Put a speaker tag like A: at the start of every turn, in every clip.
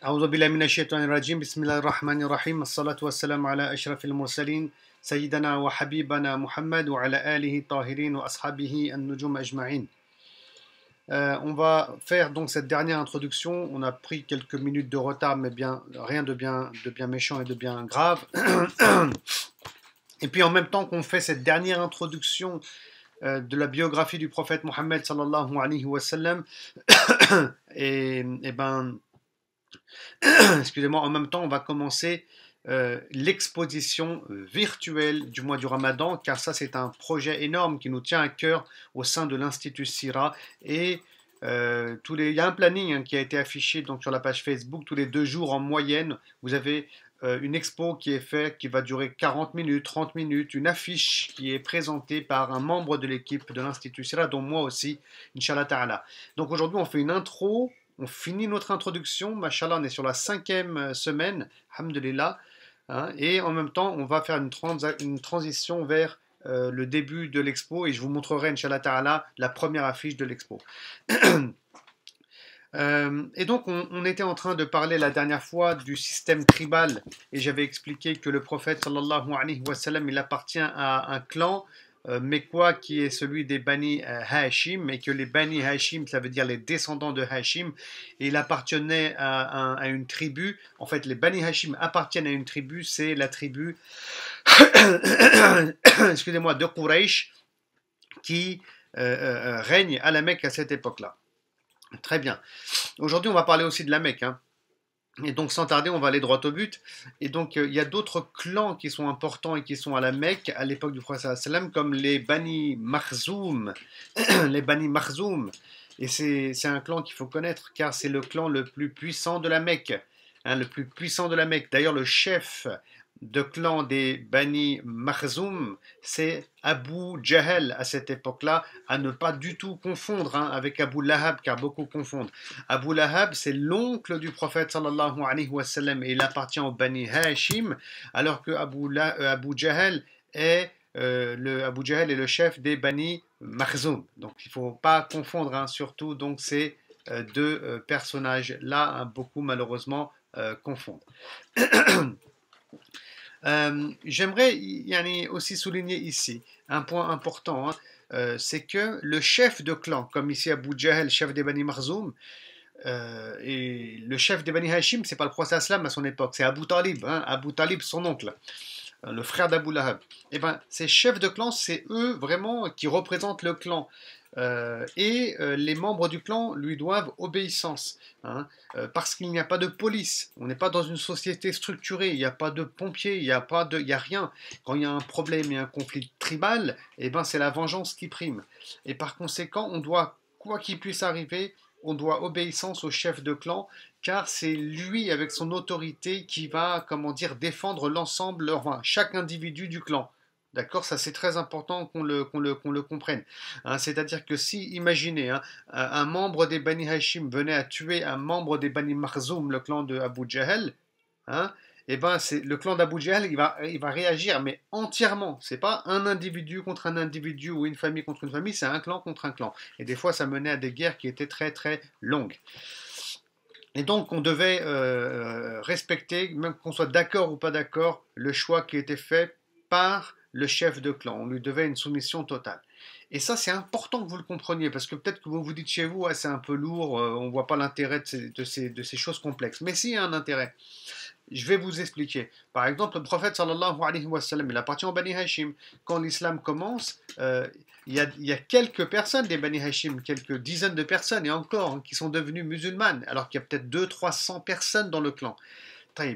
A: أعوذ بالله من الشيطان الرجيم بسم الله الرحمن الرحيم الصلاة والسلام على أشرف المرسلين سيدنا وحبيبنا محمد وعلى آله الطاهرين وأصحابه النجوم أجمعين. On va faire donc cette dernière introduction. On a pris quelques minutes de retard, mais bien rien de bien méchant et de bien grave. Et puis en même temps qu'on fait cette dernière introduction de la biographie du prophète Mohammed sallallahu alayhi wa sallam, et ben excusez-moi, en même temps, on va commencer l'exposition virtuelle du mois du Ramadan, car ça, c'est un projet énorme qui nous tient à cœur au sein de l'Institut Sira. Et il y a un planning qui a été affiché donc, sur la page Facebook. Tous les 2 jours en moyenne, vous avez une expo qui est faite, qui va durer 40 minutes, 30 minutes, une affiche qui est présentée par un membre de l'équipe de l'Institut Sira, dont moi aussi, Inch'Allah Ta'ala. Donc aujourd'hui, on fait une intro. On finit notre introduction, machallah, on est sur la 5e semaine, alhamdulillah, hein, et en même temps, on va faire une transition vers le début de l'expo, et je vous montrerai, Inch'Allah Ta'ala, la première affiche de l'expo. Et donc, on était en train de parler la dernière fois du système tribal, et j'avais expliqué que le prophète, sallallahu alayhi wa sallam, il appartient à un clan, Mekwa, qui est celui des Bani Hashim, et que les Bani Hashim, ça veut dire les descendants de Hashim, et il appartenait à une tribu. En fait, les Bani Hashim appartiennent à une tribu, c'est la tribu excusez-moi, de Quraysh, qui règne à la Mecque à cette époque-là. Très bien. Aujourd'hui, on va parler aussi de la Mecque, hein. Et donc, sans tarder, on va aller droit au but. Et donc, il y a d'autres clans qui sont importants et qui sont à la Mecque à l'époque du prophète sallam, comme les Bani Makhzoum. Les Bani Makhzoum. Et c'est un clan qu'il faut connaître, car c'est le clan le plus puissant de la Mecque. Hein, le plus puissant de la Mecque. D'ailleurs, le chef de clan des Bani Makhzoum, c'est Abu Jahl à cette époque-là, à ne pas du tout confondre avec Abu Lahab, car beaucoup confondent. Abu Lahab, c'est l'oncle du prophète sallallahu alayhi wa sallam, et il appartient aux Bani Hashim, alors que Abu Jahl est Abu Jahl est le chef des Bani Makhzoum. Donc il ne faut pas confondre, surtout donc ces deux personnages-là, beaucoup malheureusement confondent. J'aimerais aussi souligner ici un point important, c'est que le chef de clan, comme ici Abu Jahl, chef des Bani Makhzoum, et le chef des Bani Hashim, c'est pas le prophète sallam à son époque, c'est Abu Talib, Abu Talib, son oncle, le frère d'Abu Lahab. Et ben, ces chefs de clan, c'est eux vraiment qui représentent le clan. Les membres du clan lui doivent obéissance, parce qu'il n'y a pas de police, on n'est pas dans une société structurée, il n'y a pas de pompiers, il n'y a rien. Quand il y a un problème et un conflit tribal, ben c'est la vengeance qui prime. Et par conséquent, on doit, quoi qu'il puisse arriver, on doit obéissance au chef de clan, car c'est lui, avec son autorité, qui va, défendre l'ensemble, chaque individu du clan. D'accord, ça c'est très important qu'on le comprenne. C'est-à-dire que si, imaginez, un membre des Bani Hashim venait à tuer un membre des Bani Makhzoum, le clan de Abu Jahl, et ben c'est le clan d'Abu Jahl, il va réagir, mais entièrement. C'est pas un individu contre un individu ou une famille contre une famille, c'est un clan contre un clan. Et des fois, ça menait à des guerres qui étaient très très longues. Et donc, on devait respecter, même qu'on soit d'accord ou pas d'accord, le choix qui était fait par le chef de clan. On lui devait une soumission totale. Et ça, c'est important que vous le compreniez, parce que peut-être que vous vous dites chez vous, c'est un peu lourd, on ne voit pas l'intérêt de ces choses complexes. Mais si, il y a un intérêt. Je vais vous expliquer. Par exemple, le prophète sallallahu alayhi wa sallam, il appartient aux Bani Hashim. Quand l'islam commence, il y a quelques personnes des Bani Hashim, quelques dizaines de personnes, et encore, qui sont devenues musulmanes, alors qu'il y a peut-être 200-300 personnes dans le clan.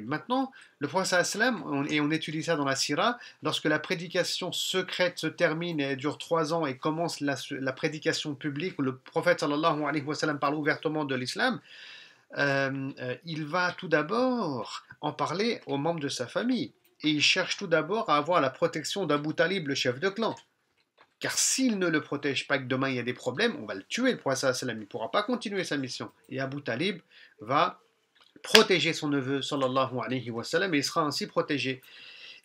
A: Maintenant, le prophète sallam, et on étudie ça dans la Sira, lorsque la prédication secrète se termine et dure 3 ans et commence la prédication publique, où le prophète sallallahu alayhi wa sallam parle ouvertement de l'islam, il va tout d'abord en parler aux membres de sa famille. Et il cherche tout d'abord à avoir la protection d'Abu Talib, le chef de clan. Car s'il ne le protège pas, que demain il y a des problèmes, on va le tuer, le prophète sallam. Il ne pourra pas continuer sa mission. Et Abu Talib va protéger son neveu, sallallahu alayhi wa sallam, et il sera ainsi protégé.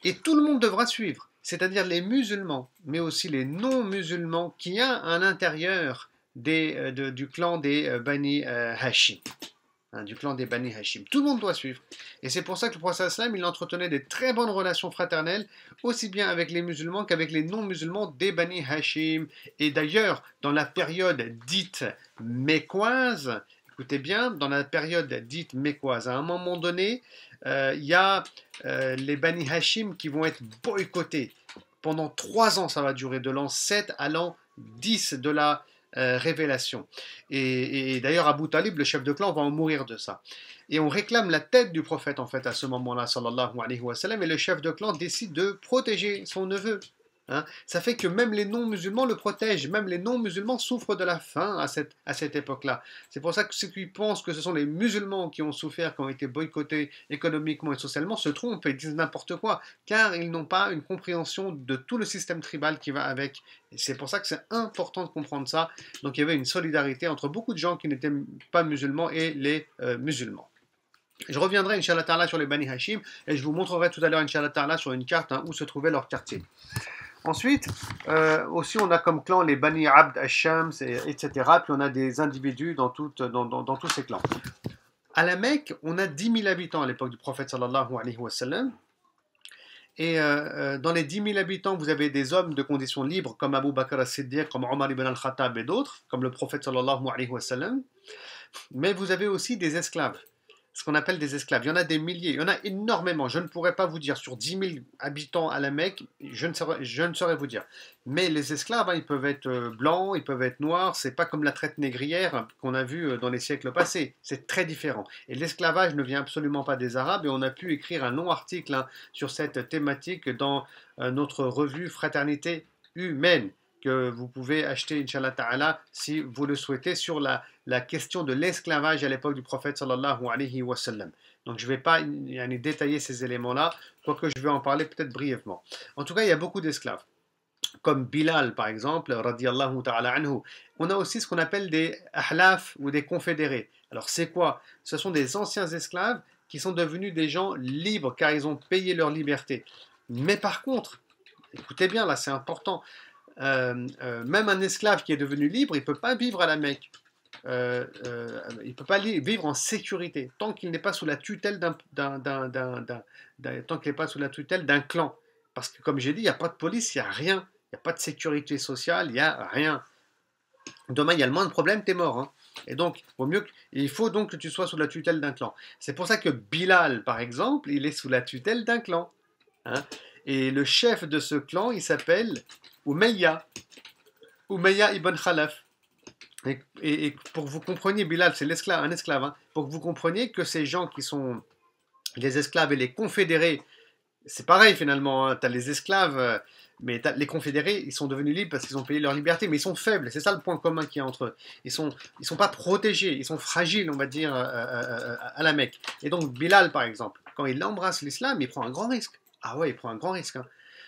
A: Et tout le monde devra suivre, c'est-à-dire les musulmans, mais aussi les non-musulmans qui y a à l'intérieur du clan des Bani Hashim. hein, du clan des Bani Hashim. Tout le monde doit suivre. Et c'est pour ça que le prophète sallam, il entretenait des très bonnes relations fraternelles, aussi bien avec les musulmans qu'avec les non-musulmans des Bani Hashim. Et d'ailleurs, dans la période dite mécoise, écoutez bien, dans la période dite mécoise, à un moment donné, il y a les Bani Hashim qui vont être boycottés. Pendant 3 ans, ça va durer, de l'an 7 à l'an 10 de la révélation. Et d'ailleurs, Abu Talib, le chef de clan, va en mourir de ça. Et on réclame la tête du prophète, en fait, à ce moment-là, sallallahu alayhi wa sallam, et le chef de clan décide de protéger son neveu. Hein, ça fait que même les non-musulmans le protègent, même les non-musulmans souffrent de la faim à cette époque-là. C'est pour ça que ceux qui pensent que ce sont les musulmans qui ont souffert, qui ont été boycottés économiquement et socialement, se trompent et disent n'importe quoi, car ils n'ont pas une compréhension de tout le système tribal qui va avec. Et c'est pour ça que c'est important de comprendre ça. Donc il y avait une solidarité entre beaucoup de gens qui n'étaient pas musulmans et les musulmans. Je reviendrai, Inch'Allah Ta'ala, sur les Bani Hashim, et je vous montrerai tout à l'heure, Inch'Allah Ta'ala, sur une carte où se trouvait leur quartier. Ensuite, aussi on a comme clan les Bani Abd Hashams, etc. Puis on a des individus dans tous ces clans. À la Mecque, on a 10 000 habitants à l'époque du prophète sallallahu alayhi wa sallam. Et dans les 10 000 habitants, vous avez des hommes de condition libre comme Abu Bakr as-Siddiq, comme Omar ibn al-Khattab et d'autres, comme le prophète sallallahu alayhi wa sallam. Mais vous avez aussi des esclaves, ce qu'on appelle des esclaves. Il y en a des milliers, il y en a énormément. Je ne pourrais pas vous dire, sur 10 000 habitants à la Mecque, je ne saurais vous dire. Mais les esclaves, hein, ils peuvent être blancs, ils peuvent être noirs, c'est pas comme la traite négrière qu'on a vue dans les siècles passés. C'est très différent. Et l'esclavage ne vient absolument pas des Arabes, et on a pu écrire un long article hein, sur cette thématique dans notre revue Fraternité humaine, que vous pouvez acheter, Inch'Allah Ta'ala, si vous le souhaitez, sur la question de l'esclavage à l'époque du prophète sallallahu alayhi wa sallam. Donc je ne vais pas détailler ces éléments-là, quoique je vais en parler peut-être brièvement. En tout cas, il y a beaucoup d'esclaves, comme Bilal par exemple, radiyallahu ta'ala anhu. On a aussi ce qu'on appelle des ahlaf ou des confédérés. Alors c'est quoi? Ce sont des anciens esclaves qui sont devenus des gens libres car ils ont payé leur liberté. Mais par contre, écoutez bien, là c'est important, même un esclave qui est devenu libre, il ne peut pas vivre à la Mecque. Il ne peut pas vivre en sécurité tant qu'il n'est pas sous la tutelle d'un clan. Parce que comme j'ai dit, il n'y a pas de police, il n'y a rien. Il n'y a pas de sécurité sociale, il n'y a rien. Demain, il y a le moins de problèmes, t'es mort. Hein. Et donc, il faut donc que tu sois sous la tutelle d'un clan. C'est pour ça que Bilal, par exemple, il est sous la tutelle d'un clan. Hein. Et le chef de ce clan, il s'appelle Umayya ibn Khalaf. Et pour que vous compreniez, Bilal, c'est un esclave, hein, pour que vous compreniez que ces gens qui sont les esclaves et les confédérés, c'est pareil finalement, hein, tu as les esclaves, mais les confédérés, ils sont devenus libres parce qu'ils ont payé leur liberté, mais ils sont faibles, c'est ça le point commun qu'il y a entre eux. Ils sont pas protégés, ils sont fragiles, on va dire, à la Mecque. Et donc Bilal, par exemple, quand il embrasse l'islam, il prend un grand risque. Ah ouais, il prend un grand risque, hein,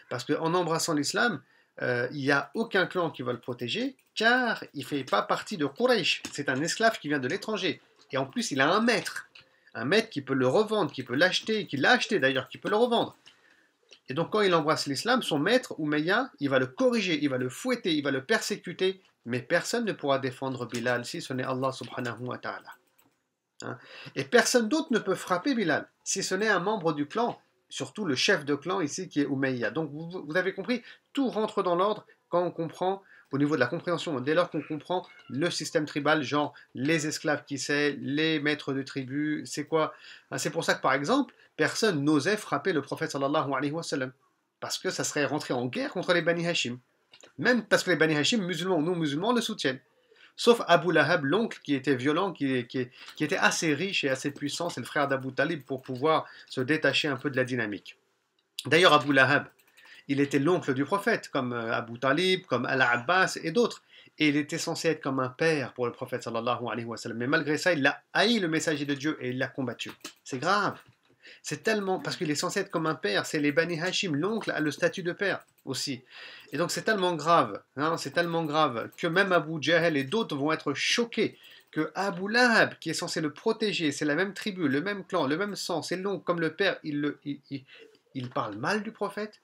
A: parce qu'en embrassant l'islam, il n'y a aucun clan qui va le protéger, car il ne fait pas partie de Quraysh. C'est un esclave qui vient de l'étranger. Et en plus, il a un maître qui peut le revendre, qui peut l'acheter, qui l'a acheté d'ailleurs, qui peut le revendre. Et donc quand il embrasse l'islam, son maître, Umayya, il va le corriger, il va le fouetter, il va le persécuter, mais personne ne pourra défendre Bilal si ce n'est Allah subhanahu wa ta'ala. Hein? Et personne d'autre ne peut frapper Bilal, si ce n'est un membre du clan, surtout le chef de clan ici qui est Umayya. Donc vous avez compris, tout rentre dans l'ordre quand on comprend, au niveau de la compréhension, dès lors qu'on comprend le système tribal, genre les esclaves qui c'est, les maîtres de tribu, c'est quoi? C'est pour ça que par exemple, personne n'osait frapper le prophète sallallahu alayhi wa sallam, parce que ça serait rentré en guerre contre les Bani Hashim. Même parce que les Bani Hashim, musulmans ou non musulmans, le soutiennent. Sauf Abu Lahab, l'oncle, qui était violent, qui était assez riche et assez puissant, c'est le frère d'Abu Talib, pour pouvoir se détacher un peu de la dynamique. D'ailleurs, Abu Lahab, il était l'oncle du prophète, comme Abu Talib, comme Al-Abbas et d'autres. Et il était censé être comme un père pour le prophète, sallallahu alayhi wa sallam. Mais malgré ça, il a haï le messager de Dieu et il l'a combattu. C'est grave. C'est tellement... Parce qu'il est censé être comme un père. C'est les Bani Hashim. L'oncle a le statut de père aussi. Et donc c'est tellement grave, hein, c'est tellement grave que même Abu Jahl et d'autres vont être choqués que Abu Lahab, qui est censé le protéger, c'est la même tribu, le même clan, le même sang, c'est l'oncle comme le père, il parle mal du prophète,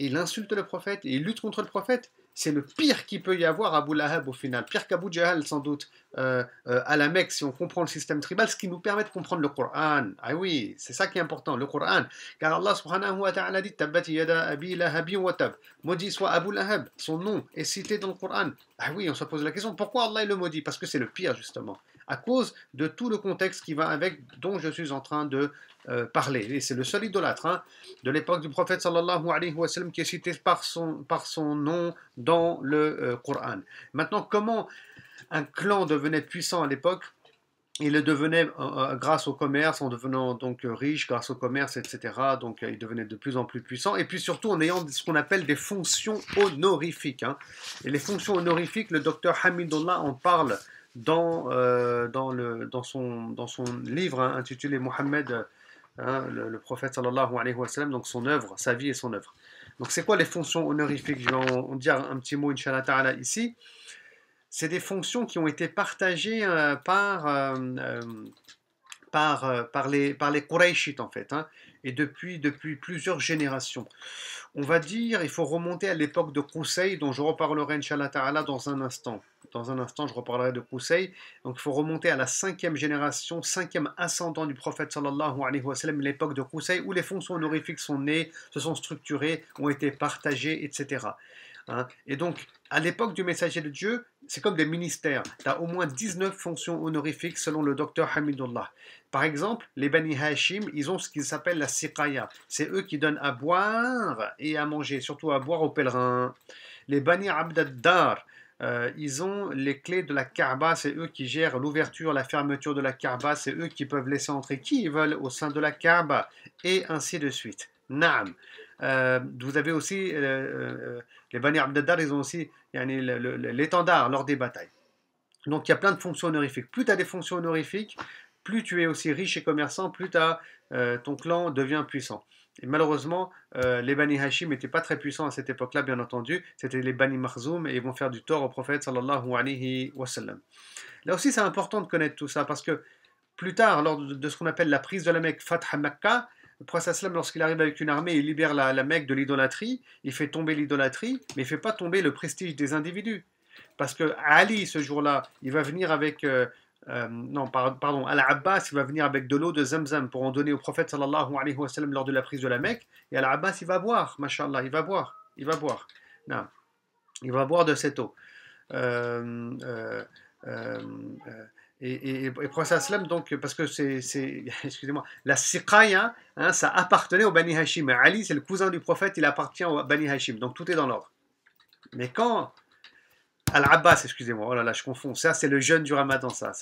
A: et il insulte le prophète, et il lutte contre le prophète. c'est le pire qu'il peut y avoir, Abu Lahab au final, pire qu'Abu Jahl sans doute, à la Mecque, si on comprend le système tribal, ce qui nous permet de comprendre le Coran. Ah oui, c'est ça qui est important, le Coran. Car Allah subhanahu wa ta'ala dit Tabbat yada abi lahabi wa tab. Maudit soit Abu Lahab, son nom est cité dans le Coran. Ah oui, on se pose la question, pourquoi Allah le maudit? Parce que c'est le pire justement, à cause de tout le contexte qui va avec, dont je suis en train de parler. Et c'est le seul idolâtre de l'époque du prophète sallallahu alayhi wa sallam qui est cité par son nom dans le Coran. Maintenant, comment un clan devenait puissant à l'époque? Il le devenait grâce au commerce, en devenant donc riche grâce au commerce, etc. Donc il devenait de plus en plus puissant. Et puis surtout en ayant ce qu'on appelle des fonctions honorifiques. Et les fonctions honorifiques, le docteur Hamidullah en parle dans son livre intitulé Mohammed, le prophète sallallahu alayhi wa sallam, donc son œuvre, sa vie et son œuvre. Donc c'est quoi les fonctions honorifiques? Je vais en dire un petit mot, Inch'Allah Ta'ala, ici. C'est des fonctions qui ont été partagées par les Qurayshites en fait, et depuis plusieurs générations. On va dire, il faut remonter à l'époque de Qusay, dont je reparlerai Inch'Allah Ta'ala dans un instant. Dans un instant, je reparlerai de Qusay. Donc il faut remonter à la 5e génération, 5e ascendant du prophète sallallahu alayhi wa sallam, l'époque de Qusay, où les fonctions honorifiques sont nées, se sont structurées, ont été partagées, etc. Et donc, à l'époque du messager de Dieu, c'est comme des ministères. Tu as au moins 19 fonctions honorifiques selon le docteur Hamidullah. Par exemple, les Bani Hashim, ils ont ce qu'ils appellent la siqaya. C'est eux qui donnent à boire et à manger, surtout à boire aux pèlerins. Les Bani Abd-ad-Dar, ils ont les clés de la Kaaba, c'est eux qui gèrent l'ouverture, la fermeture de la Kaaba, c'est eux qui peuvent laisser entrer qui ils veulent au sein de la Kaaba, et ainsi de suite. Naam. Vous avez aussi les Bani Abd-ad-Dar, ils ont aussi l'étendard lors des batailles. Donc il y a plein de fonctions honorifiques. Plus tu as des fonctions honorifiques, plus tu es aussi riche et commerçant, plus ton clan devient puissant. Et malheureusement, les Bani Hashim n'étaient pas très puissants à cette époque-là, bien entendu. C'était les Bani Makhzoum et ils vont faire du tort au prophète sallallahu alayhi wa sallam. Là aussi, c'est important de connaître tout ça parce que plus tard, lors de ce qu'on appelle la prise de la Mecque, Fath Makkah, le prophète sallam, lorsqu'il arrive avec une armée, il libère la Mecque de l'idolâtrie, il fait tomber l'idolâtrie, mais il ne fait pas tomber le prestige des individus. Parce que Ali, ce jour-là, il va venir avec... Al-Abbas, il va venir avec de l'eau de Zamzam pour en donner au prophète sallallahu alayhi wa sallam lors de la prise de la Mecque. Et Al-Abbas, il va boire, mashallah, il va boire. Non, il va boire de cette eau. Et le prophète sallam, donc, parce que excusez-moi, la siqaya, ça appartenait au Bani Hashim. Ali, c'est le cousin du prophète, il appartient au Bani Hashim. Donc tout est dans l'ordre. Mais quand Al-Abbas, excusez-moi, oh là là, je confonds. Ça, c'est le jeûne du Ramadan, ça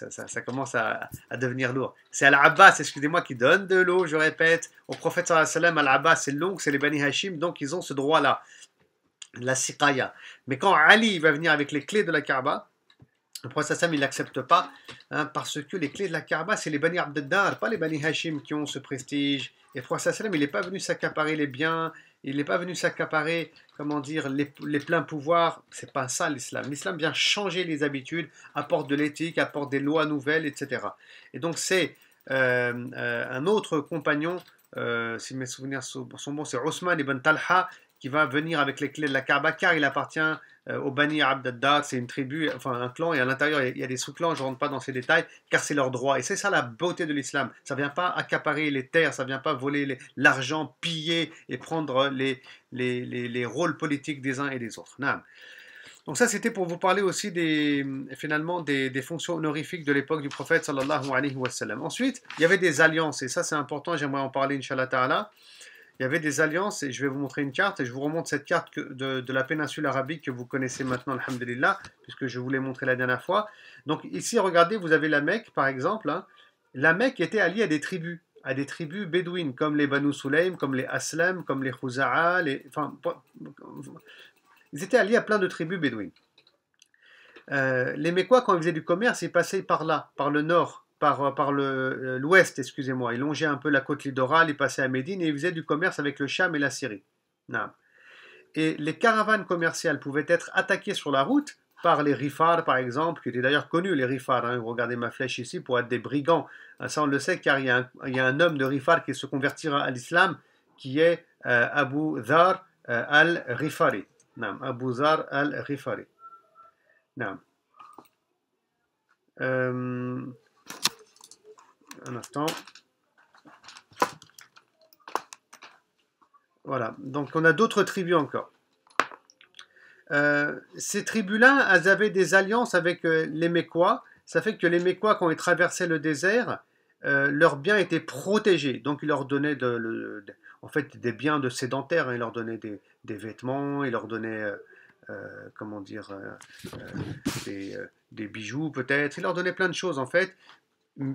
A: commence à devenir lourd. C'est Al-Abbas, excusez-moi, qui donne de l'eau, je répète, au prophète sallallahu alayhi wa sallam. Al-Abbas, c'est l'oncle, c'est les Bani Hashim, donc ils ont ce droit-là, la siqaya. Mais quand Ali va venir avec les clés de la Kaaba, le prophète sallam, il n'accepte pas, parce que les clés de la Kaaba, c'est les Bani Abd-ad-Dar, pas les Bani Hashim qui ont ce prestige. Et le prophète sallam, il n'est pas venu s'accaparer les biens, il n'est pas venu s'accaparer, comment dire, les pleins pouvoirs. C'est pas ça l'islam. L'islam vient changer les habitudes, apporte de l'éthique, apporte des lois nouvelles, etc. Et donc c'est un autre compagnon, si mes souvenirs sont bons, c'est Othman ibn Talha, qui va venir avec les clés de la Kaaba, car il appartient au Bani Abd-ad-Dar, c'est une tribu, enfin un clan, et à l'intérieur il y a des sous-clans, je ne rentre pas dans ces détails, car c'est leur droit. Et c'est ça la beauté de l'islam. Ça ne vient pas accaparer les terres, ça ne vient pas voler l'argent, piller et prendre les rôles politiques des uns et des autres. Non. Donc ça, c'était pour vous parler aussi finalement des fonctions honorifiques de l'époque du prophète sallallahu alayhi wa sallam. Ensuite, il y avait des alliances, et ça c'est important, j'aimerais en parler, Inch'Allah Ta'ala. Il y avait des alliances, et je vais vous montrer une carte, et je vous remonte cette carte de la péninsule arabique que vous connaissez maintenant, alhamdulillah, puisque je vous l'ai montré la dernière fois. Donc ici, regardez, vous avez la Mecque, par exemple. La Mecque était alliée à des tribus bédouines, comme les Banu Sulaym, comme les Aslam, comme les Khuza'a, ils étaient alliés à plein de tribus bédouines. Les Mécois, quand ils faisaient du commerce, ils passaient par là, par le nord, par l'ouest, excusez-moi. Ils longeaient un peu la côte littorale, ils passaient à Médine et ils faisaient du commerce avec le Cham et la Syrie. Non. Et les caravanes commerciales pouvaient être attaquées sur la route par les Rifar, par exemple, qui étaient d'ailleurs connus, les Rifar. Regardez ma flèche ici, pour être des brigands. Ça, on le sait, car il y a un homme de Rifar qui se convertira à l'islam, qui est Abu Dhar al-Rifari. Naam, Abu Zar al-Ghifari. Naam. Un instant. Voilà, donc on a d'autres tribus encore. Ces tribus-là, elles avaient des alliances avec les Mécois. Ça fait que les Mécois, quand ils traversaient le désert, leurs biens étaient protégés. Donc ils leur donnaient en fait des biens de sédentaires, hein. Ils leur donnaient des vêtements, ils leur donnaient comment dire, des bijoux peut-être. Ils leur donnaient plein de choses en fait,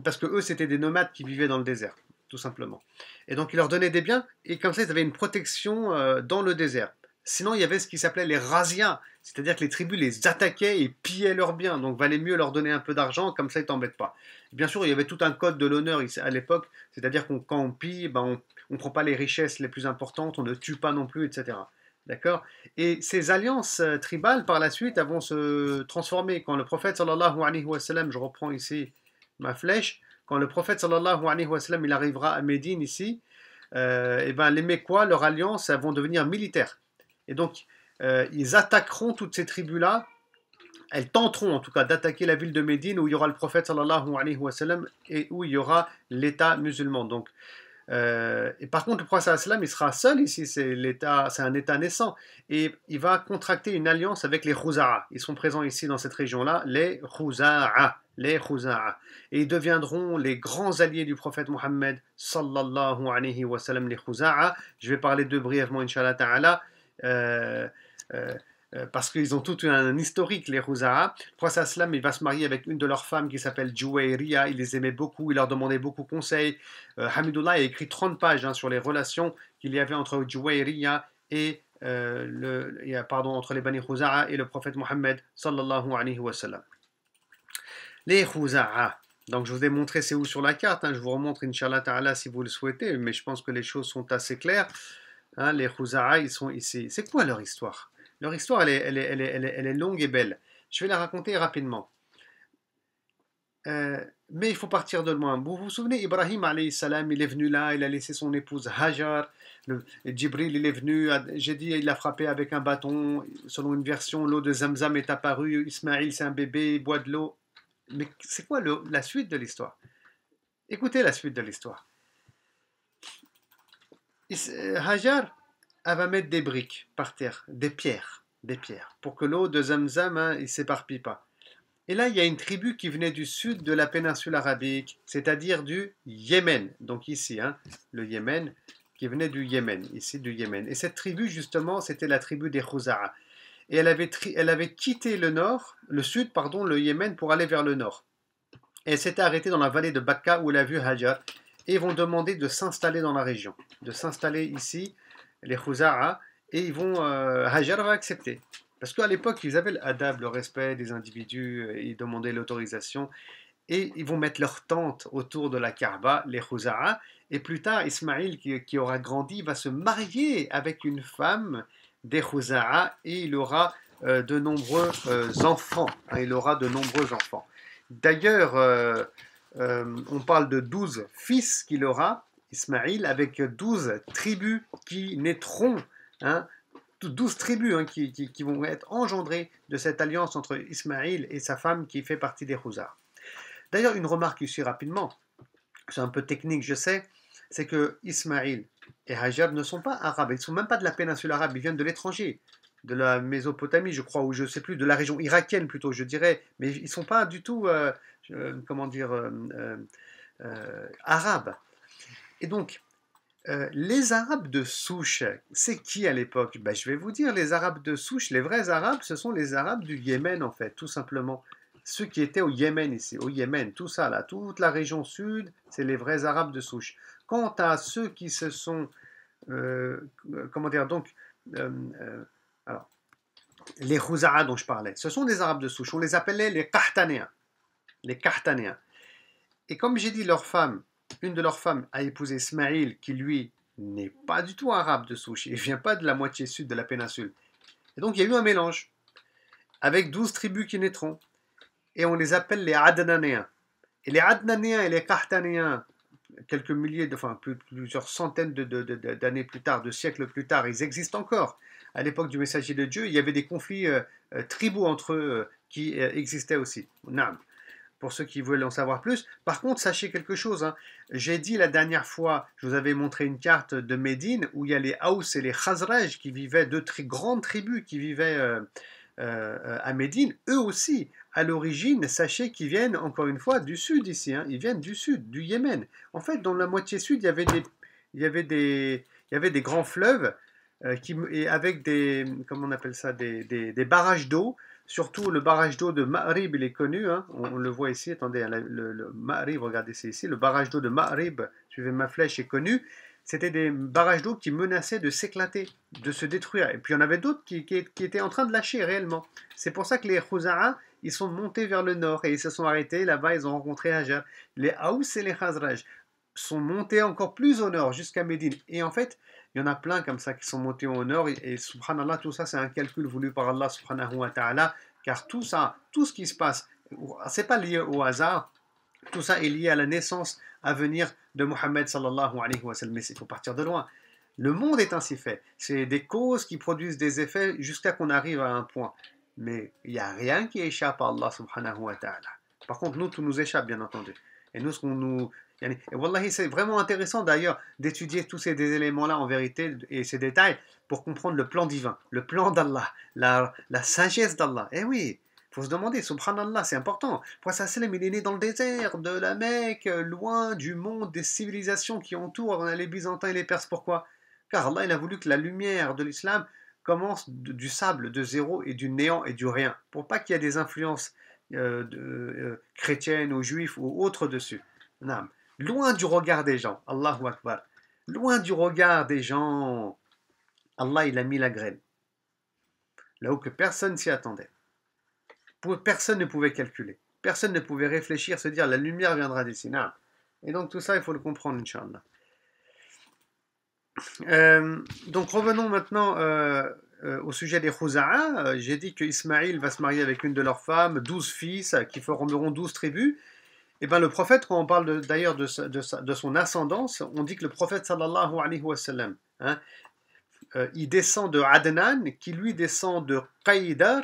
A: parce que eux c'était des nomades qui vivaient dans le désert, tout simplement. Et donc ils leur donnaient des biens, et comme ça ils avaient une protection dans le désert. Sinon, il y avait ce qui s'appelait les razzias, c'est-à-dire que les tribus les attaquaient et pillaient leurs biens. Donc, valait mieux leur donner un peu d'argent, comme ça, ils t'embêtent pas. Bien sûr, il y avait tout un code de l'honneur à l'époque, c'est-à-dire qu'on quand on pille, ben, on ne prend pas les richesses les plus importantes, on ne tue pas non plus, etc. D'accord. Et ces alliances tribales, par la suite, elles vont se transformer. Quand le prophète, sallallahu alayhi wa sallam, je reprends ici ma flèche, quand le prophète, sallallahu alayhi wa sallam, il arrivera à Médine ici, et ben, les Mécois, leur alliance, elles vont devenir militaires. Et donc, ils attaqueront toutes ces tribus-là. Elles tenteront en tout cas d'attaquer la ville de Médine où il y aura le prophète sallallahu alayhi wa sallam et où il y aura l'État musulman. Donc, et par contre, le prophète sallallahu alayhi wa sallam, il sera seul ici, c'est un État naissant. Et il va contracter une alliance avec les Khuza'a. Ils sont présents ici dans cette région-là, les Khuza'a. Les Khuza'a. Et ils deviendront les grands alliés du prophète Mohammed sallallahu alayhi wa sallam, les Khuza'a. Je vais parler d'eux brièvement, inshallah ta'ala. Euh, euh, parce qu'ils ont tout un historique, les Khuza'a. Le prophète sallam, il va se marier avec une de leurs femmes qui s'appelle Juwayriya. Il les aimait beaucoup, il leur demandait beaucoup de conseils. Hamidullah a écrit 30 pages sur les relations qu'il y avait entre Juwayriya et entre les Bani Khuza'a et le prophète Mohammed sallallahu alayhi wa sallam. Les Khuza'a. Donc je vous ai montré c'est où sur la carte, hein. Je vous remontre inshallah ta'ala si vous le souhaitez, mais je pense que les choses sont assez claires. Hein, les Khuza'a, ils sont ici. C'est quoi leur histoire? Leur histoire, elle est longue et belle. Je vais la raconter rapidement. Mais il faut partir de loin. Vous vous souvenez, Ibrahim alayhi salam, il est venu là, il a laissé son épouse Hajar. Djibril, il est venu, j'ai dit, il l'a frappé avec un bâton. Selon une version, l'eau de Zamzam est apparue. Ismaïl, c'est un bébé, il boit de l'eau. Mais c'est quoi la suite de l'histoire? Écoutez la suite de l'histoire. Hajar, elle va mettre des briques par terre, des pierres, pour que l'eau de Zamzam, hein, il ne s'éparpille pas. Et là, il y a une tribu qui venait du sud de la péninsule arabique, c'est-à-dire du Yémen. Donc ici, hein, le Yémen, qui venait du Yémen, ici du Yémen. Et cette tribu, justement, c'était la tribu des Khuza'a. Et elle avait quitté le sud, le Yémen, pour aller vers le nord. Et elle s'était arrêtée dans la vallée de Bakka où elle a vu Hajar. Et ils vont demander de s'installer dans la région, de s'installer ici, les Khuza'a, et Hajar va accepter. Parce qu'à l'époque, ils avaient l'adab, le respect des individus, ils demandaient l'autorisation, et ils vont mettre leur tente autour de la Kaaba, les Khuza'a, et plus tard, Ismaïl, qui aura grandi, va se marier avec une femme des Khuza'a, et il aura de nombreux enfants. Hein, il aura de nombreux enfants. D'ailleurs, on parle de 12 fils qu'il aura, Ismaïl, avec 12 tribus qui naîtront, hein, 12 tribus hein, qui vont être engendrées de cette alliance entre Ismaïl et sa femme qui fait partie des Khuza'a. D'ailleurs, une remarque ici rapidement, c'est un peu technique, je sais, c'est que Ismaïl et Hajar ne sont pas arabes, ils ne sont même pas de la péninsule arabe, ils viennent de l'étranger, de la Mésopotamie, je crois, ou je ne sais plus, de la région irakienne plutôt, je dirais, mais ils ne sont pas du tout, arabes. Et donc, les Arabes de souche, c'est qui à l'époque? Je vais vous dire, les Arabes de souche, les vrais Arabes, ce sont les Arabes du Yémen en fait, tout simplement. Ceux qui étaient au Yémen ici, au Yémen, tout ça là, toute la région sud, c'est les vrais Arabes de souche. Quant à ceux qui se sont, alors, les Khuza'a dont je parlais, ce sont des Arabes de souche, on les appelait les Qahtanéens. Les Qahtanéens. Et comme j'ai dit, une de leurs femmes a épousé Ismaïl, qui lui n'est pas du tout arabe de souche, il ne vient pas de la moitié sud de la péninsule. Et donc il y a eu un mélange, avec 12 tribus qui naîtront, et on les appelle les Adnanéens. Et les Adnanéens et les Qahtanéens, quelques milliers, plusieurs centaines d'années plus tard, de siècles plus tard, ils existent encore. à l'époque du messager de Dieu, il y avait des conflits tribaux entre eux qui existaient aussi. Naam. Pour ceux qui veulent en savoir plus. Par contre, sachez quelque chose, hein. J'ai dit la dernière fois, je vous avais montré une carte de Médine où il y a les Haous et les Khazraj qui vivaient, deux grandes tribus qui vivaient à Médine. Eux aussi, à l'origine, sachez qu'ils viennent encore une fois du sud ici, hein. Ils viennent du sud, du Yémen. En fait, dans la moitié sud, il y avait des grands fleuves et avec des, comment on appelle ça, des barrages d'eau. Surtout le barrage d'eau de Ma'rib, il est connu, hein, on le voit ici, attendez, le Ma'rib, regardez, c'est ici, le barrage d'eau de Ma'rib, suivez ma flèche, est connu. C'était des barrages d'eau qui menaçaient de s'éclater, de se détruire. Et puis il y en avait d'autres qui étaient en train de lâcher réellement. C'est pour ça que les Khuza'a, ils sont montés vers le nord et ils se sont arrêtés là-bas, ils ont rencontré Hajar. Les Haous et les Khazraj sont montés encore plus au nord, jusqu'à Médine. Et en fait, il y en a plein comme ça qui sont montés au nord. Et subhanallah, tout ça, c'est un calcul voulu par Allah subhanahu wa ta'ala. Car tout ça, tout ce qui se passe, c'est pas lié au hasard. Tout ça est lié à la naissance à venir de Mohammed sallallahu alayhi wa sallam. Mais il faut partir de loin. Le monde est ainsi fait. C'est des causes qui produisent des effets jusqu'à qu'on arrive à un point. Mais il n'y a rien qui échappe à Allah subhanahu wa ta'ala. Par contre, nous, tout nous échappe, bien entendu. Et nous, ce qu'on nous... Et wallahi, c'est vraiment intéressant d'ailleurs d'étudier tous ces éléments-là en vérité et ces détails pour comprendre le plan divin, le plan d'Allah, la sagesse d'Allah. Eh oui, il faut se demander, subhanallah, c'est important. Prophète sallam, il est né dans le désert de la Mecque, loin du monde, des civilisations qui entourent les Byzantins et les Perses. Pourquoi? Car Allah, il a voulu que la lumière de l'islam commence du sable, de zéro et du néant et du rien, pour pas qu'il y ait des influences chrétiennes ou juifs ou autres dessus. Non. Loin du regard des gens, Allahu Akbar, loin du regard des gens, Allah il a mis la graine, là où que personne s'y attendait, personne ne pouvait calculer, personne ne pouvait réfléchir, se dire la lumière viendra d'ici. Et donc tout ça il faut le comprendre, Inch'Allah. Donc revenons maintenant au sujet des Khuza'a. J'ai dit que Ismaïl va se marier avec une de leurs femmes, 12 fils qui formeront 12 tribus. Et bien le prophète, quand on parle d'ailleurs de son ascendance, on dit que le prophète sallallahu alayhi wa sallam, hein, il descend de Adnan, qui lui descend de Qaïdar,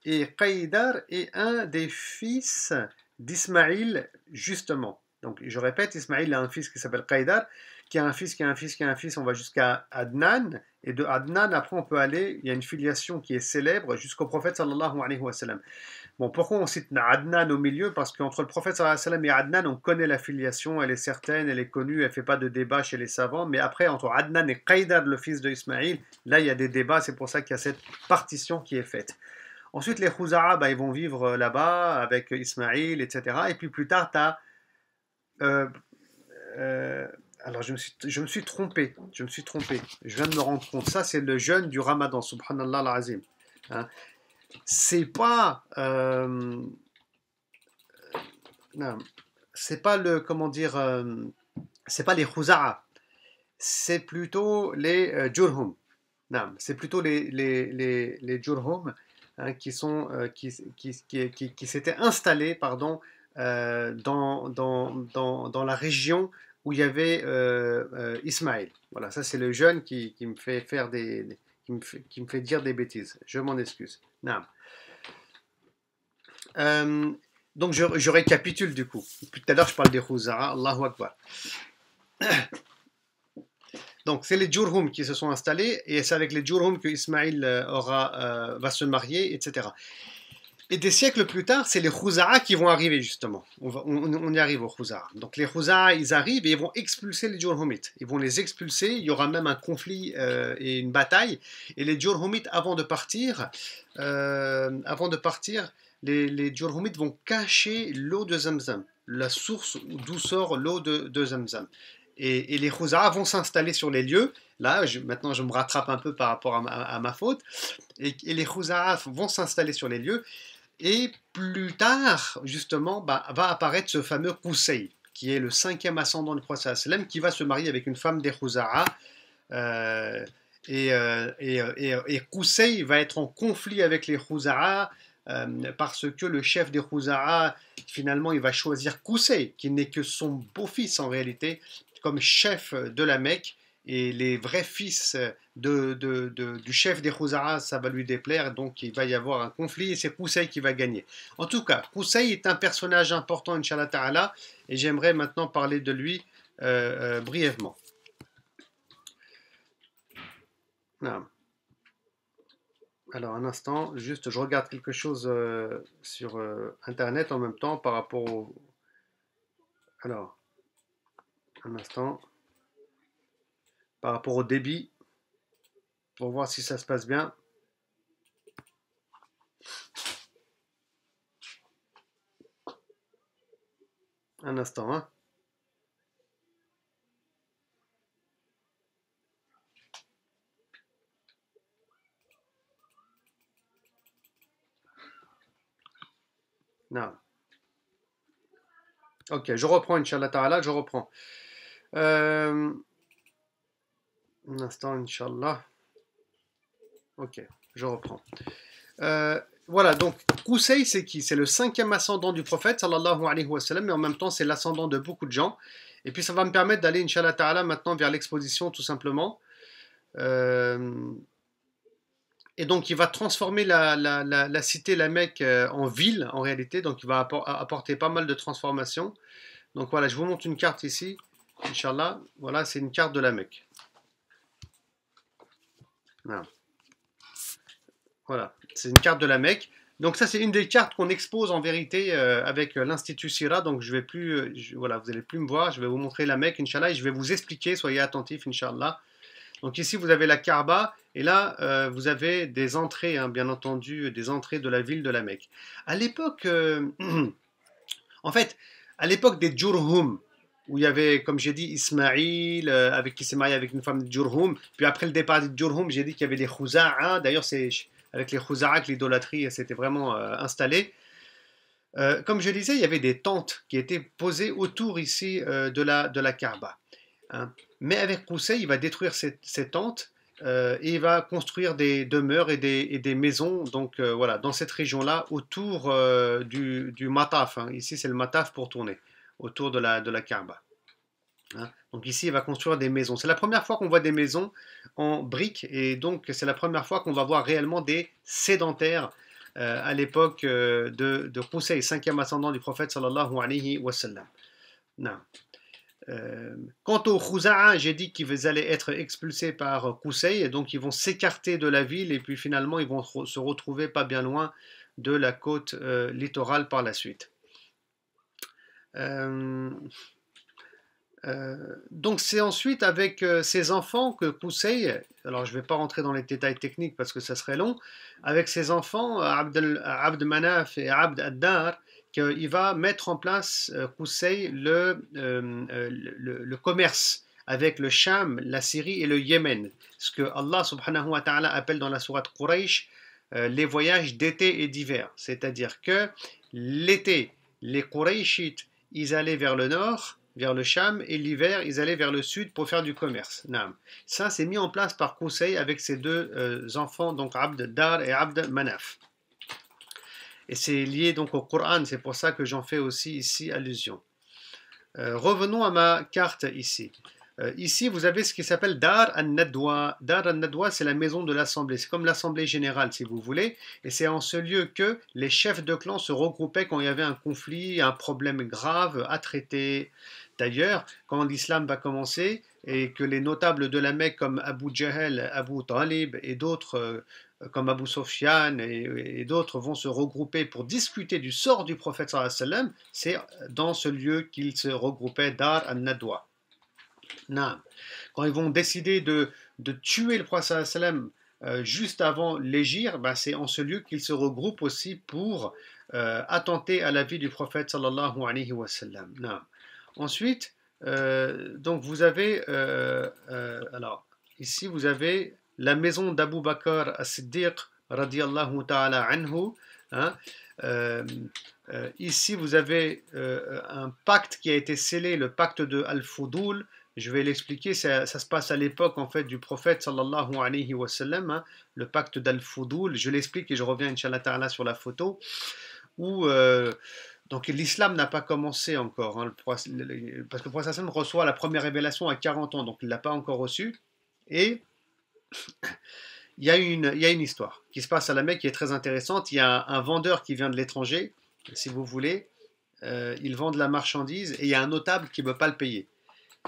A: et Qaïdar est un des fils d'Ismaïl, justement. Donc je répète, Ismaïl a un fils qui s'appelle Qaïdar, qui a un fils, qui a un fils, qui a un fils, on va jusqu'à Adnan, et de Adnan, après on peut aller, il y a une filiation qui est célèbre jusqu'au prophète sallallahu alayhi wa sallam. Bon, pourquoi on cite Adnan au milieu? Parce qu'entre le prophète sallallahu alayhi wa sallam et Adnan, on connaît la filiation, elle est certaine, elle est connue, elle ne fait pas de débat chez les savants, mais après, entre Adnan et Qaïdar, le fils de Ismaïl, là il y a des débats, c'est pour ça qu'il y a cette partition qui est faite. Ensuite, les Khuza'a, ils vont vivre là-bas avec Ismaïl, etc. Et puis plus tard, tu as... alors je me suis trompé, je viens de me rendre compte, ça c'est le jeûne du Ramadan, subhanallah al-azim. Hein. C'est pas non, c'est pas le comment dire c'est pas les Khuza'a, c'est plutôt les Jurhum. Non, c'est plutôt les Jurhum hein, qui sont qui s'étaient installés pardon dans la région où il y avait Ismaël. Voilà, ça c'est le jeune qui me fait faire qui me fait dire des bêtises. Je m'en excuse. Non. Donc je récapitule du coup. Depuis tout à l'heure je parle des Khuza'a, Allahu Akbar. Donc c'est les Jurhum qui se sont installés et c'est avec les Jurhum que Ismaïl va se marier, etc. Et des siècles plus tard, c'est les Khuza'a qui vont arriver justement. On y arrive aux Khuza'a. Donc les Khuza'a, ils arrivent et ils vont expulser les Jurhumites. Ils vont les expulser, il y aura même un conflit et une bataille. Et les Jurhumites, avant de partir, les Jurhumites vont cacher l'eau de Zamzam, la source d'où sort l'eau de Zamzam. Et les Khuza'a vont s'installer sur les lieux. Là, maintenant je me rattrape un peu par rapport à ma faute. Et les Khuza'a vont s'installer sur les lieux. Et plus tard, justement, va apparaître ce fameux Qusay, qui est le 5e ascendant du prophète sallam, qui va se marier avec une femme des Khuza'a. Et Qusay va être en conflit avec les Khuza'a parce que le chef des Khuza'a, finalement, il va choisir Qusay, qui n'est que son beau-fils en réalité, comme chef de la Mecque. et les vrais fils du chef des Khouza'a, ça va lui déplaire, donc il va y avoir un conflit et c'est Qusay qui va gagner. En tout cas, Qusay est un personnage important, Inch'Allah Ta'ala, et j'aimerais maintenant parler de lui brièvement. Non. Alors, un instant, juste je regarde quelque chose sur Internet en même temps par rapport au... Alors, un instant, par rapport au débit, pour voir si ça se passe bien. Un instant, hein. Non. Ok, je reprends, Inch'Allah Ta'ala, je reprends. Euh, un instant, Inch'Allah. Ok, je reprends. Euh, voilà, donc Qusay, c'est qui? C'est le cinquième ascendant du prophète, sallallahu alayhi wa sallam, mais en même temps, c'est l'ascendant de beaucoup de gens. Et puis, ça va me permettre d'aller, Inch'Allah Ta'ala, maintenant vers l'exposition, tout simplement. Euh, et donc, il va transformer la cité, la Mecque, en ville, en réalité. Donc, il va apporter pas mal de transformations. Donc, voilà, je vous montre une carte ici, Inch'Allah. Voilà, c'est une carte de la Mecque. Voilà. Voilà, c'est une carte de la Mecque. Donc ça, c'est une des cartes qu'on expose en vérité avec l'Institut Sira. Donc je vais plus, voilà, vous n'allez plus me voir. Je vais vous montrer la Mecque, Inch'Allah, et je vais vous expliquer. Soyez attentifs, Inch'Allah. Donc ici, vous avez la Kaaba, et là, vous avez des entrées, hein, bien entendu, des entrées de la ville de la Mecque. À l'époque, en fait, à l'époque des Jurhum, où il y avait, comme j'ai dit, Ismaïl, avec qui s'est marié avec une femme de Jurhum. Puis après le départ des Jurhum, j'ai dit qu'il y avait des Khuza'a. D'ailleurs, c'est avec les Khuza'a que l'idolâtrie s'était vraiment installée. Comme je disais, il y avait des tentes qui étaient posées autour ici de la Kaaba, hein. Mais avec Qusay, il va détruire ces tentes et il va construire des demeures et des maisons donc, voilà, dans cette région-là, autour du Mataf, hein. Ici, c'est le Mataf pour tourner, autour de la Kaaba, hein. Donc ici, il va construire des maisons. C'est la première fois qu'on voit des maisons en briques et donc c'est la première fois qu'on va voir réellement des sédentaires à l'époque de Qusay, cinquième ascendant du prophète sallallahu alayhi wa sallam. Non. Quant aux Khouza'a, j'ai dit qu'ils allaient être expulsés par Qusay, et donc ils vont s'écarter de la ville, et puis finalement ils vont se retrouver pas bien loin de la côte littorale par la suite. Euh, donc c'est ensuite avec ses enfants que Qusay, alors je ne vais pas rentrer dans les détails techniques parce que ça serait long, avec ses enfants, Abd Manaf et Abd ad-Dar, qu'il va mettre en place Qusay le commerce avec le Sham, la Syrie et le Yémen. Ce que Allah subhanahu wa ta'ala appelle dans la sourate Quraysh les voyages d'été et d'hiver. C'est-à-dire que l'été, les Qurayshites, ils allaient vers le nord, vers le Cham, et l'hiver, ils allaient vers le sud pour faire du commerce. Naam. Ça, c'est mis en place par Qusay avec ses deux enfants, donc Abd Dar et Abd Manaf. Et c'est lié donc au Coran, c'est pour ça que j'en fais aussi ici allusion. Revenons à ma carte ici. Ici, vous avez ce qui s'appelle Dar al-Nadwa. Dar al-Nadwa, c'est la maison de l'Assemblée. C'est comme l'Assemblée générale, si vous voulez. Et c'est en ce lieu que les chefs de clan se regroupaient quand il y avait un conflit, un problème grave à traiter. D'ailleurs, quand l'islam va commencer et que les notables de la Mecque comme Abu Jahl, Abu Talib et d'autres comme Abu Sufyan et d'autres vont se regrouper pour discuter du sort du prophète sallallahu alayhi wa sallam, c'est dans ce lieu qu'ils se regroupaient, Dar al-Nadwa. Quand ils vont décider de tuer le prophète sallam juste avant l'hégire, ben c'est en ce lieu qu'ils se regroupent aussi pour attenter à la vie du prophète sallallahu alayhi wa sallam. Ensuite, donc vous avez, alors ici vous avez la maison d'Abu Bakr as-Siddiq radiyallahu ta'ala anhu, hein. Ici vous avez un pacte qui a été scellé, le pacte de Al-Fudul. Je vais l'expliquer, ça se passe à l'époque en fait du prophète sallallahu alayhi wa sallam, hein, le pacte d'Al-Fudul. Je l'explique et je reviens Inch'Allah ta'ala sur la photo où Donc l'islam n'a pas commencé encore, hein, parce que le prophète sallam reçoit la première révélation à 40 ans, donc il ne l'a pas encore reçu. Et il y a une histoire qui se passe à la Mecque qui est très intéressante. Il y a un vendeur qui vient de l'étranger, si vous voulez, il vend de la marchandise et il y a un notable qui ne veut pas le payer.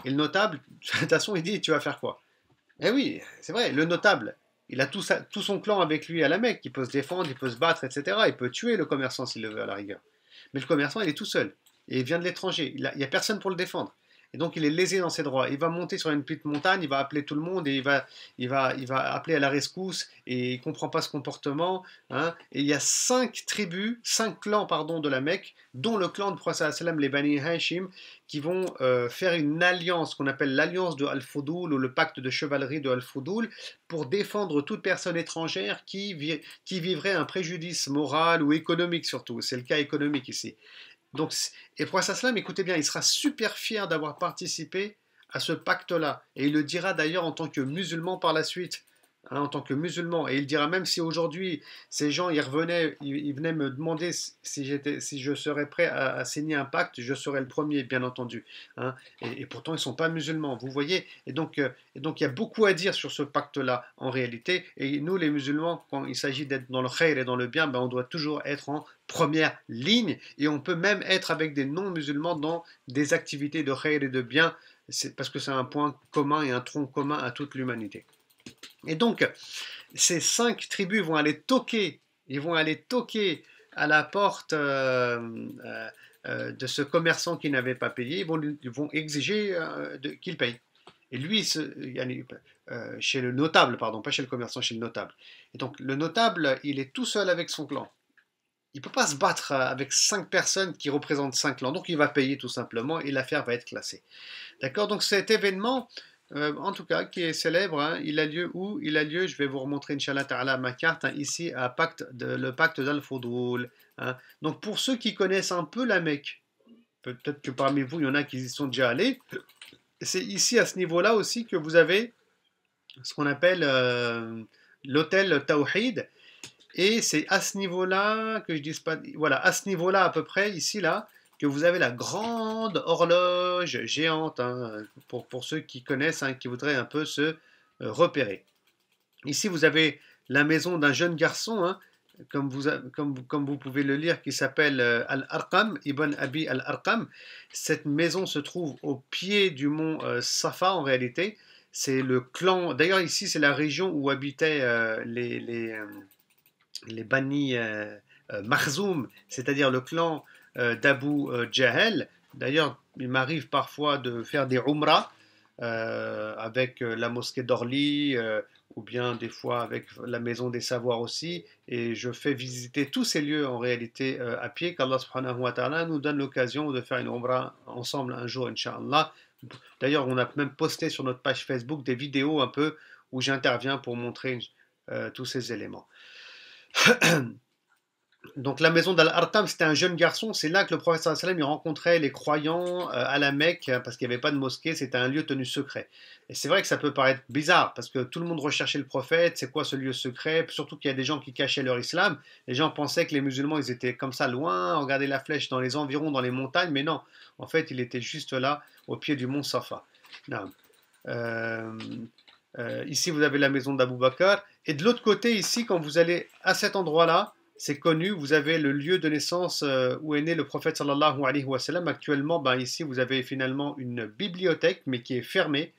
A: Et le notable, de toute façon, il dit, tu vas faire quoi? Eh oui, c'est vrai, le notable, il a tout son clan avec lui à la Mecque, il peut se défendre, il peut se battre, etc. Il peut tuer le commerçant s'il le veut à la rigueur. Mais le commerçant, il est tout seul. Et il vient de l'étranger. Il n'y a personne pour le défendre. Et donc, il est lésé dans ses droits. Il va monter sur une petite montagne, il va appeler tout le monde et il va appeler à la rescousse et il ne comprend pas ce comportement. Hein. Et il y a 5 clans pardon, de la Mecque, dont le clan de Prophète sallam, les Bani Hashim, qui vont faire une alliance qu'on appelle l'alliance de Al-Fudul ou le pacte de chevalerie de Al-Fudul pour défendre toute personne étrangère qui vivrait un préjudice moral ou économique surtout. C'est le cas économique ici. Donc, et Prophète sallam, écoutez bien, il sera super fier d'avoir participé à ce pacte-là. Et il le dira d'ailleurs en tant que musulman par la suite. Hein, en tant que musulman. Et il dira même si aujourd'hui ces gens ils venaient me demander si je serais prêt à signer un pacte, je serais le premier, bien entendu. Hein. Et pourtant, ils ne sont pas musulmans, vous voyez. Et donc, il y a beaucoup à dire sur ce pacte-là, en réalité. Et nous, les musulmans, quand il s'agit d'être dans le khayr et dans le bien, ben, on doit toujours être en première ligne. Et on peut même être avec des non-musulmans dans des activités de khayr et de bien, parce que c'est un point commun et un tronc commun à toute l'humanité. Et donc, ces 5 tribus vont aller toquer, ils vont aller toquer à la porte de ce commerçant qui n'avait pas payé, ils vont exiger qu'il paye. Et lui, chez le notable, pardon, pas chez le commerçant, chez le notable. Et donc, le notable, il est tout seul avec son clan. Il ne peut pas se battre avec 5 personnes qui représentent 5 clans, donc il va payer tout simplement et l'affaire va être classée. D'accord. Donc cet événement, en tout cas, qui est célèbre, hein, il a lieu où? Il a lieu, je vais vous remontrer, Inch'Allah Ta'ala, ma carte, hein, ici, le pacte d'Al-Fudul. Hein. Donc pour ceux qui connaissent un peu la Mecque, peut-être que parmi vous, il y en a qui y sont déjà allés, c'est ici, à ce niveau-là aussi, que vous avez ce qu'on appelle l'hôtel Tawhid. Et c'est à ce niveau-là, que je dise pas, voilà, à ce niveau-là à peu près, ici, là, que vous avez la grande horloge géante, hein, pour ceux qui connaissent, hein, qui voudraient un peu se repérer. Ici, vous avez la maison d'un jeune garçon, hein, comme vous pouvez le lire, qui s'appelle Al-Arqam, Ibn Abi Al-Arqam. Cette maison se trouve au pied du mont Safa, en réalité. C'est le clan, d'ailleurs ici c'est la région où habitaient les Bani Makhzoum, c'est-à-dire le clan d'Abu Jahel. D'ailleurs, il m'arrive parfois de faire des umrah avec la mosquée d'Orly ou bien des fois avec la maison des savoirs aussi. Et je fais visiter tous ces lieux en réalité à pied, qu'Allah subhanahu wa ta'ala nous donne l'occasion de faire une umrah ensemble un jour, Inch'Allah. D'ailleurs, on a même posté sur notre page Facebook des vidéos un peu où j'interviens pour montrer tous ces éléments. Donc la maison d'Al-Artam, c'était un jeune garçon, c'est là que le prophète sallallahu alayhi wa sallam rencontrait les croyants à la Mecque, parce qu'il n'y avait pas de mosquée, c'était un lieu tenu secret. Et c'est vrai que ça peut paraître bizarre, parce que tout le monde recherchait le prophète, c'est quoi ce lieu secret, surtout qu'il y a des gens qui cachaient leur islam, les gens pensaient que les musulmans, ils étaient comme ça loin, regarder la flèche dans les environs, dans les montagnes, mais non, en fait, il était juste là, au pied du mont Safa. Non. Euh, Ici, vous avez la maison d'Abou Bakr, et de l'autre côté, ici, quand vous allez à cet endroit-là, c'est connu, vous avez le lieu de naissance où est né le prophète sallallahu alayhi wa sallam. Actuellement, ben, ici, vous avez finalement une bibliothèque, mais qui est fermée.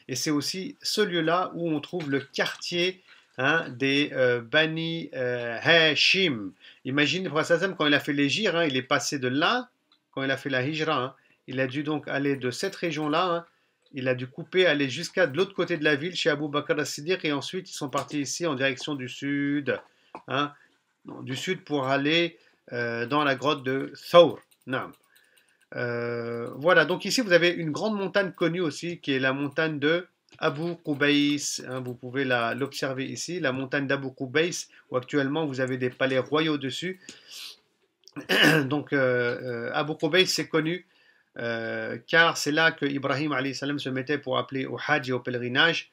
A: Et c'est aussi ce lieu-là où on trouve le quartier hein, des Bani Hashim. Imagine, le prophète sallallahu alayhi wa sallam, quand il a fait l'hégire, hein, il est passé de là, quand il a fait la hijra, hein, il a dû donc aller de cette région-là, hein, il a dû couper, aller jusqu'à de l'autre côté de la ville, chez Abu Bakr as-Siddiq, et ensuite ils sont partis ici en direction du sud. Hein, du sud pour aller dans la grotte de Thawr. Voilà, donc ici vous avez une grande montagne connue aussi qui est la montagne de Abu Qubays. Hein, vous pouvez l'observer ici, la montagne d'Abu Qubays où actuellement vous avez des palais royaux dessus. Donc Abu Qubays c'est connu car c'est là que Ibrahim alayhi salam se mettait pour appeler au Hajj et au pèlerinage.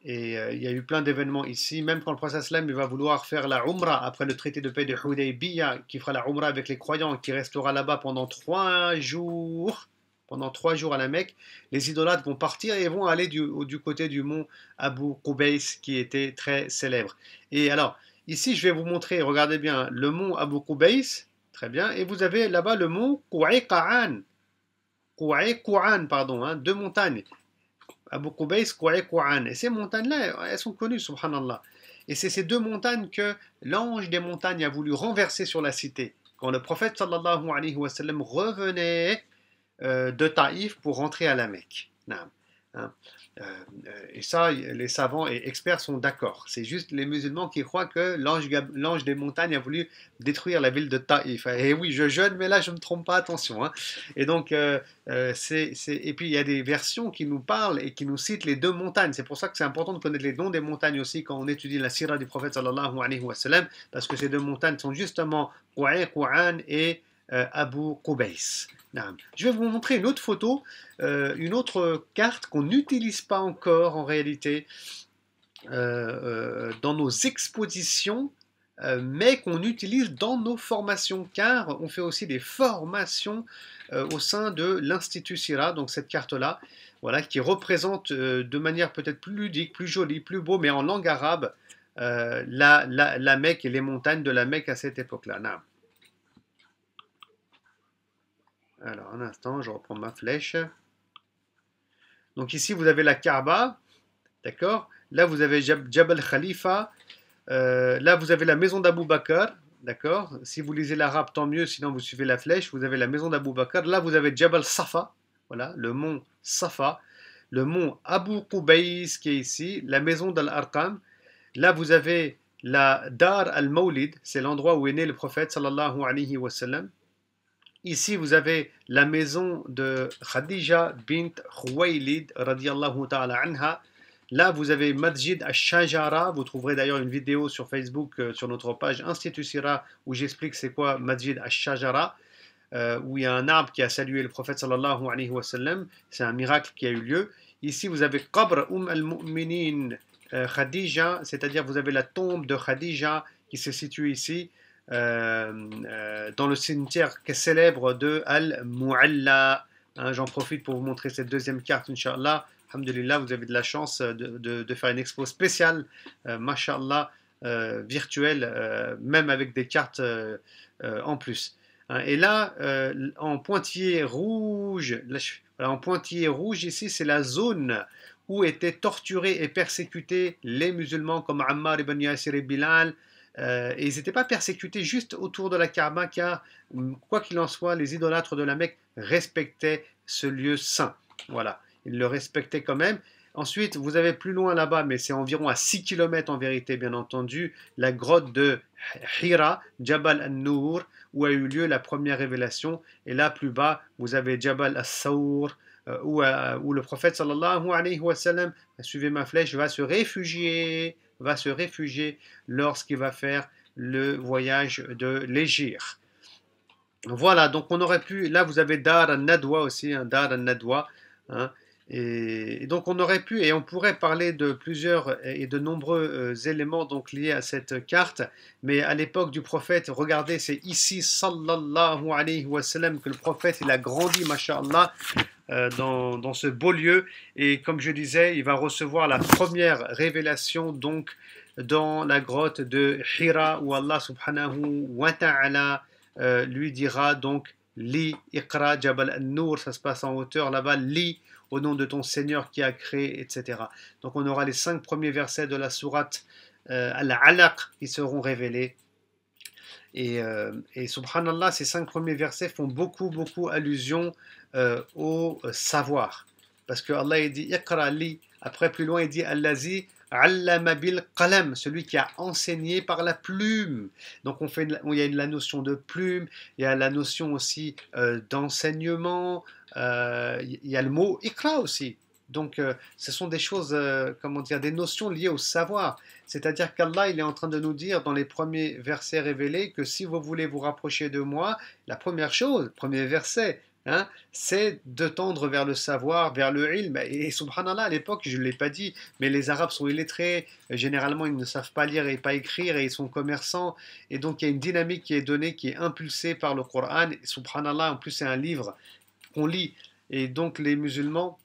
A: Et il y a eu plein d'événements ici, même quand le prophète sallam il va vouloir faire la Umrah après le traité de paix de Hudaybiyah, qui fera la Umrah avec les croyants, qui restera là-bas pendant 3 jours. Pendant 3 jours à la Mecque, les idolâtres vont partir et vont aller du côté du mont Abu Qubays, qui était très célèbre. Et alors, ici, je vais vous montrer, regardez bien, le mont Abu Qubays, très bien, et vous avez là-bas le mont Qa'an, pardon, hein, deux montagnes. Abu Qubays, Qa'an. Et ces montagnes-là, elles sont connues, subhanallah. Et c'est ces deux montagnes que l'ange des montagnes a voulu renverser sur la cité. Quand le prophète sallallahu alayhi wa sallam revenait de Taïf pour rentrer à la Mecque. Hein. Et ça, les savants et experts sont d'accord. C'est juste les musulmans qui croient que l'ange des montagnes a voulu détruire la ville de Taïf. Et oui, je jeûne, mais là, je ne me trompe pas, attention. Hein. Et donc, et puis, il y a des versions qui nous parlent et qui nous citent les deux montagnes. C'est pour ça que c'est important de connaître les noms des montagnes aussi quand on étudie la sira du prophète sallallahu alayhi wa sallam, parce que ces deux montagnes sont justement Qa'an et Abu Qubays. Je vais vous montrer une autre photo, une autre carte qu'on n'utilise pas encore en réalité dans nos expositions, mais qu'on utilise dans nos formations, car on fait aussi des formations au sein de l'Institut Sira, donc cette carte-là, voilà, qui représente de manière peut-être plus ludique, plus jolie, plus beau, mais en langue arabe, la Mecque et les montagnes de la Mecque à cette époque-là. Alors, un instant, je reprends ma flèche. Donc ici, vous avez la Kaaba, d'accord? Là, vous avez Jabal Khalifa. Là, vous avez la maison d'Abou Bakr, d'accord? Si vous lisez l'arabe, tant mieux, sinon vous suivez la flèche. Vous avez la maison d'Abou Bakr. Là, vous avez Jabal Safa, voilà, le mont Safa. Le mont Abu Qubays qui est ici, la maison d'Al-Arqam. Là, vous avez la Dar al-Mawlid, c'est l'endroit où est né le prophète, sallallahu alayhi wa sallam. Ici, vous avez la maison de Khadija bint Khuwaylid, radiyallahu ta'ala anha. Là, vous avez Masjid al-Shajara. Vous trouverez d'ailleurs une vidéo sur Facebook, sur notre page Institut Sira, où j'explique c'est quoi Masjid al-Shajara, où il y a un arbre qui a salué le prophète sallallahu alayhi wa sallam. C'est un miracle qui a eu lieu. Ici, vous avez Qabr al-Mu'minin Khadija, c'est-à-dire vous avez la tombe de Khadija qui se situe ici. Dans le cimetière célèbre de Al-Mu'alla. Hein, j'en profite pour vous montrer cette deuxième carte, Inch'Allah. Alhamdulillah, vous avez de la chance de faire une expo spéciale, Masha'Allah, virtuelle, même avec des cartes en plus. Hein, et là, en pointillé rouge, en pointillé rouge ici, c'est la zone où étaient torturés et persécutés les musulmans comme Ammar ibn Yasir et Bilal. Et ils n'étaient pas persécutés juste autour de la Kaaba, car quoi qu'il en soit, les idolâtres de la Mecque respectaient ce lieu saint. Voilà, ils le respectaient quand même. Ensuite, vous avez plus loin là-bas, mais c'est environ à 6 km en vérité, bien entendu, la grotte de Hira, Jabal al-Nour, où a eu lieu la première révélation. Et là, plus bas, vous avez Jabal al-Sawr, où le prophète sallallahu alayhi wa sallam, suivez ma flèche, va se réfugier lorsqu'il va faire le voyage de l'Égypte. Voilà, donc on aurait pu, là vous avez Dar al-Nadwa aussi, hein, Dar al-Nadwa, hein, et donc on aurait pu, et on pourrait parler de plusieurs et de nombreux éléments donc liés à cette carte, mais à l'époque du prophète, regardez, c'est ici, sallallahu alayhi wa sallam, que le prophète il a grandi, masha'Allah, dans ce beau lieu, et comme je disais, il va recevoir la première révélation donc dans la grotte de Hira, où Allah subhanahu wa ta'ala lui dira donc Li Iqra Jabal al-Nour, ça se passe en hauteur là-bas, Li au nom de ton Seigneur qui a créé, etc. Donc on aura les 5 premiers versets de la sourate Al-Alaq qui seront révélés. Et subhanallah, ces 5 premiers versets font beaucoup allusion au savoir. Parce que Allah il dit Iqra li, après plus loin il dit Allazi allama bil qalam, celui qui a enseigné par la plume. Donc il y a la notion de plume, il y a la notion aussi d'enseignement, il y a le mot Iqra aussi. Donc ce sont des choses, comment dire, des notions liées au savoir. C'est-à-dire qu'Allah il est en train de nous dire dans les premiers versets révélés que si vous voulez vous rapprocher de moi, la première chose, premier verset, hein, c'est de tendre vers le savoir, vers le ilm. Et subhanallah, à l'époque, je ne l'ai pas dit, mais les Arabes sont illettrés, généralement ils ne savent pas lire et pas écrire, et ils sont commerçants, et donc il y a une dynamique qui est donnée, qui est impulsée par le Coran. Et subhanallah, en plus c'est un livre qu'on lit, et donc les musulmans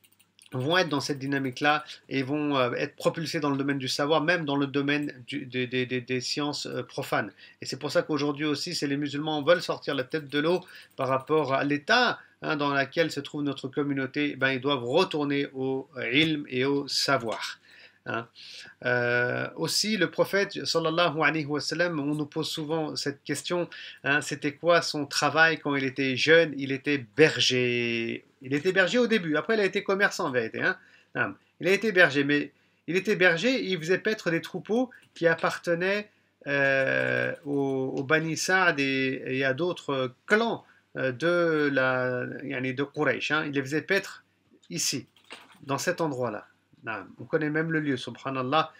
A: vont être dans cette dynamique-là et vont être propulsés dans le domaine du savoir, même dans le domaine des sciences profanes. Et c'est pour ça qu'aujourd'hui aussi, si les musulmans veulent sortir la tête de l'eau par rapport à l'état dans lequel se trouve notre communauté, ben, ils doivent retourner au ilm et au savoir. Hein. Aussi, le prophète, sallallahu alayhi wa sallam, on nous pose souvent cette question, hein, c'était quoi son travail quand il était jeune? Il était berger. Il était berger au début, après il a été commerçant en vérité. Hein. Non, il a été berger, mais il était berger et il faisait paître des troupeaux qui appartenaient au Bani Saad et à d'autres clans de Quraysh. Hein. Il les faisait paître ici, dans cet endroit-là. On connaît même le lieu, subhanallah,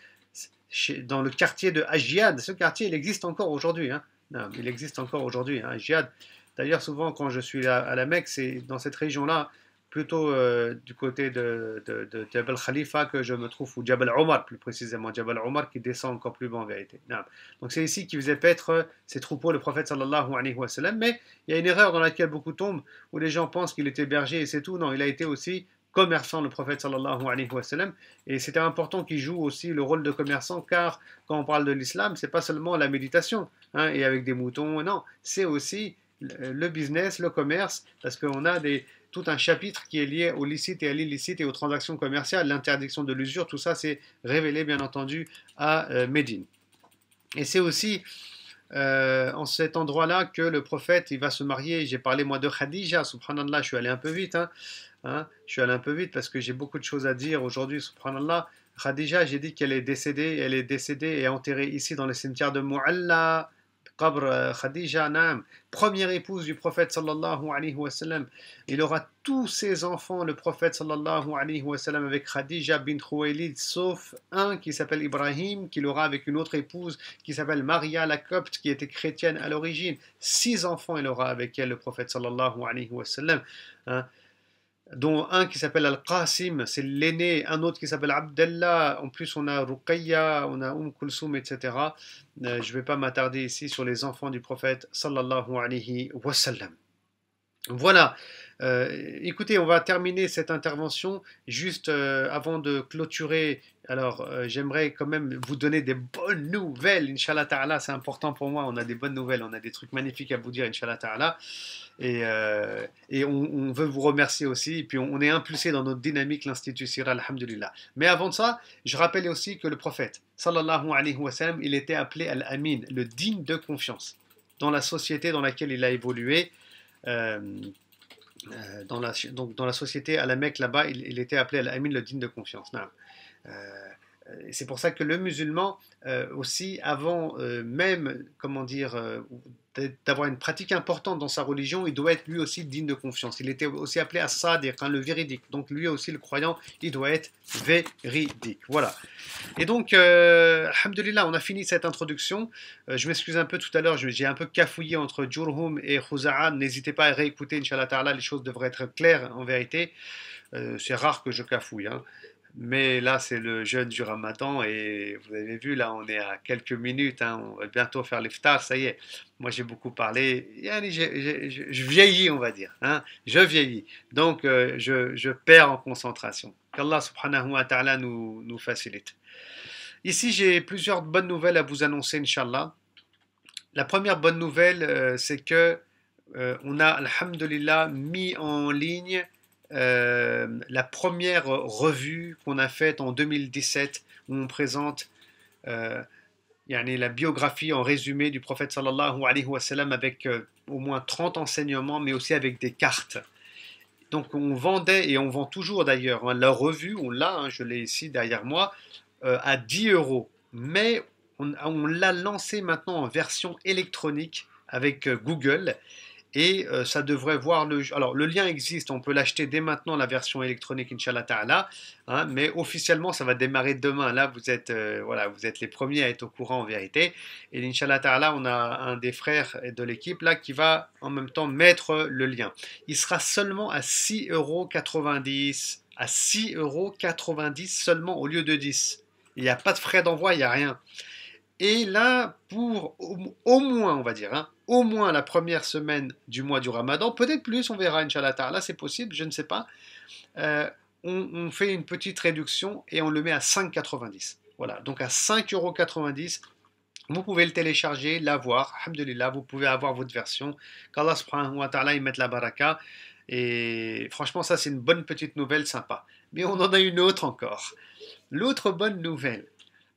A: dans le quartier de Ajiyad. Ce quartier, il existe encore aujourd'hui. Hein. Il existe encore aujourd'hui, hein, Ajiyad. D'ailleurs, souvent, quand je suis à la Mecque, c'est dans cette région-là, plutôt du côté de Jabal Khalifa que je me trouve, ou Jabal Omar plus précisément, Jabal Omar qui descend encore plus bas en vérité. Donc c'est ici qu'il faisait paître ses troupeaux, le prophète sallallahu alayhi wa sallam. Mais il y a une erreur dans laquelle beaucoup tombent, où les gens pensent qu'il était berger et c'est tout. Non, il a été aussi commerçant, le prophète sallallahu alayhi wa sallam, et c'était important qu'il joue aussi le rôle de commerçant, car quand on parle de l'islam, c'est pas seulement la méditation, hein, et avec des moutons, non, c'est aussi le business, le commerce, parce qu'on a tout un chapitre qui est lié au licite et à l'illicite et aux transactions commerciales, l'interdiction de l'usure, tout ça c'est révélé bien entendu à Médine. Et c'est aussi en cet endroit-là que le prophète il va se marier. J'ai parlé moi de Khadija, subhanallah, je suis allé un peu vite, je suis allé un peu vite parce que j'ai beaucoup de choses à dire aujourd'hui, subhanallah. Khadija, j'ai dit qu'elle est décédée, elle est décédée et enterrée ici dans le cimetière de Mu'alla. Qabr Khadija, naam, première épouse du prophète sallallahu alayhi wa sallam. Il aura tous ses enfants, le prophète sallallahu alayhi wa sallam, avec Khadija bint Khuwaylid, sauf un qui s'appelle Ibrahim, qu'il aura avec une autre épouse qui s'appelle Maria la Copte, qui était chrétienne à l'origine. 6 enfants il aura avec elle, le prophète sallallahu alayhi wa sallam. Hein, dont un qui s'appelle Al-Qasim, c'est l'aîné, un autre qui s'appelle Abdallah, en plus on a Ruqayya, on a Kulsum, etc. Je ne vais pas m'attarder ici sur les enfants du prophète sallallahu alayhi wa sallam. Voilà, écoutez, on va terminer cette intervention juste avant de clôturer. Alors, j'aimerais quand même vous donner des bonnes nouvelles, Inch'Allah Ta'ala, c'est important pour moi, on a des bonnes nouvelles, on a des trucs magnifiques à vous dire, Inch'Allah Ta'ala. Et on veut vous remercier aussi, et puis on est impulsé dans notre dynamique, l'Institut Sira, alhamdulillah. Mais avant de ça, je rappelle aussi que le prophète, sallallahu alayhi wa sallam, il était appelé Al-Amin, le digne de confiance, dans la société dans laquelle il a évolué. Donc dans la société à la Mecque là-bas, il était appelé Al-Amin, le digne de confiance. C'est pour ça que le musulman aussi, avant même, comment dire, d'avoir une pratique importante dans sa religion, il doit être lui aussi digne de confiance. Il était aussi appelé as-sadiq, le véridique. Donc lui aussi, le croyant, il doit être véridique. Voilà. Et donc, alhamdulillah, on a fini cette introduction. Je m'excuse un peu tout à l'heure, j'ai un peu cafouillé entre Jurhum et Khuza'a. N'hésitez pas à réécouter, Inch'Allah Ta'ala, les choses devraient être claires en vérité. C'est rare que je cafouille, mais là, c'est le jeûne du Ramadan et vous avez vu, là, on est à quelques minutes. On va bientôt faire l'iftar, ça y est. Moi, j'ai beaucoup parlé. Je vieillis, on va dire. Je vieillis. Donc, je perds en concentration. Qu'Allah subhanahu wa ta'ala nous facilite. Ici, j'ai plusieurs bonnes nouvelles à vous annoncer, Inch'Allah. La première bonne nouvelle, c'est que on a, alhamdulillah, mis en ligne la première revue qu'on a faite en 2017 où on présente la biographie en résumé du prophète sallallahu alayhi wa sallam avec au moins 30 enseignements mais aussi avec des cartes. Donc on vendait et on vend toujours d'ailleurs la revue, on l'a, je l'ai ici derrière moi, à 10 euros. Mais on l'a lancé maintenant en version électronique avec Google. Et ça devrait voir le... Alors, le lien existe, on peut l'acheter dès maintenant, la version électronique, Inch'Allah Ta'ala, hein, mais officiellement, ça va démarrer demain. Là, voilà, vous êtes les premiers à être au courant en vérité. Et Inch'Allah Ta'ala, on a un des frères de l'équipe là qui va en même temps mettre le lien. Il sera seulement à 6,90 €. À 6,90 € seulement au lieu de 10. Il n'y a pas de frais d'envoi, il n'y a rien. Et là, pour au moins, on va dire, hein, au moins la première semaine du mois du Ramadan, peut-être plus, on verra, Inch'Allah Ta'ala, c'est possible, je ne sais pas, euh, on fait une petite réduction et on le met à 5,90. Voilà, donc à 5,90 €, vous pouvez le télécharger, l'avoir, alhamdulillah, vous pouvez avoir votre version, qu'Allah subhanahu wa ta'ala y mette la baraka, et franchement, ça c'est une bonne petite nouvelle sympa. Mais on en a une autre encore. L'autre bonne nouvelle,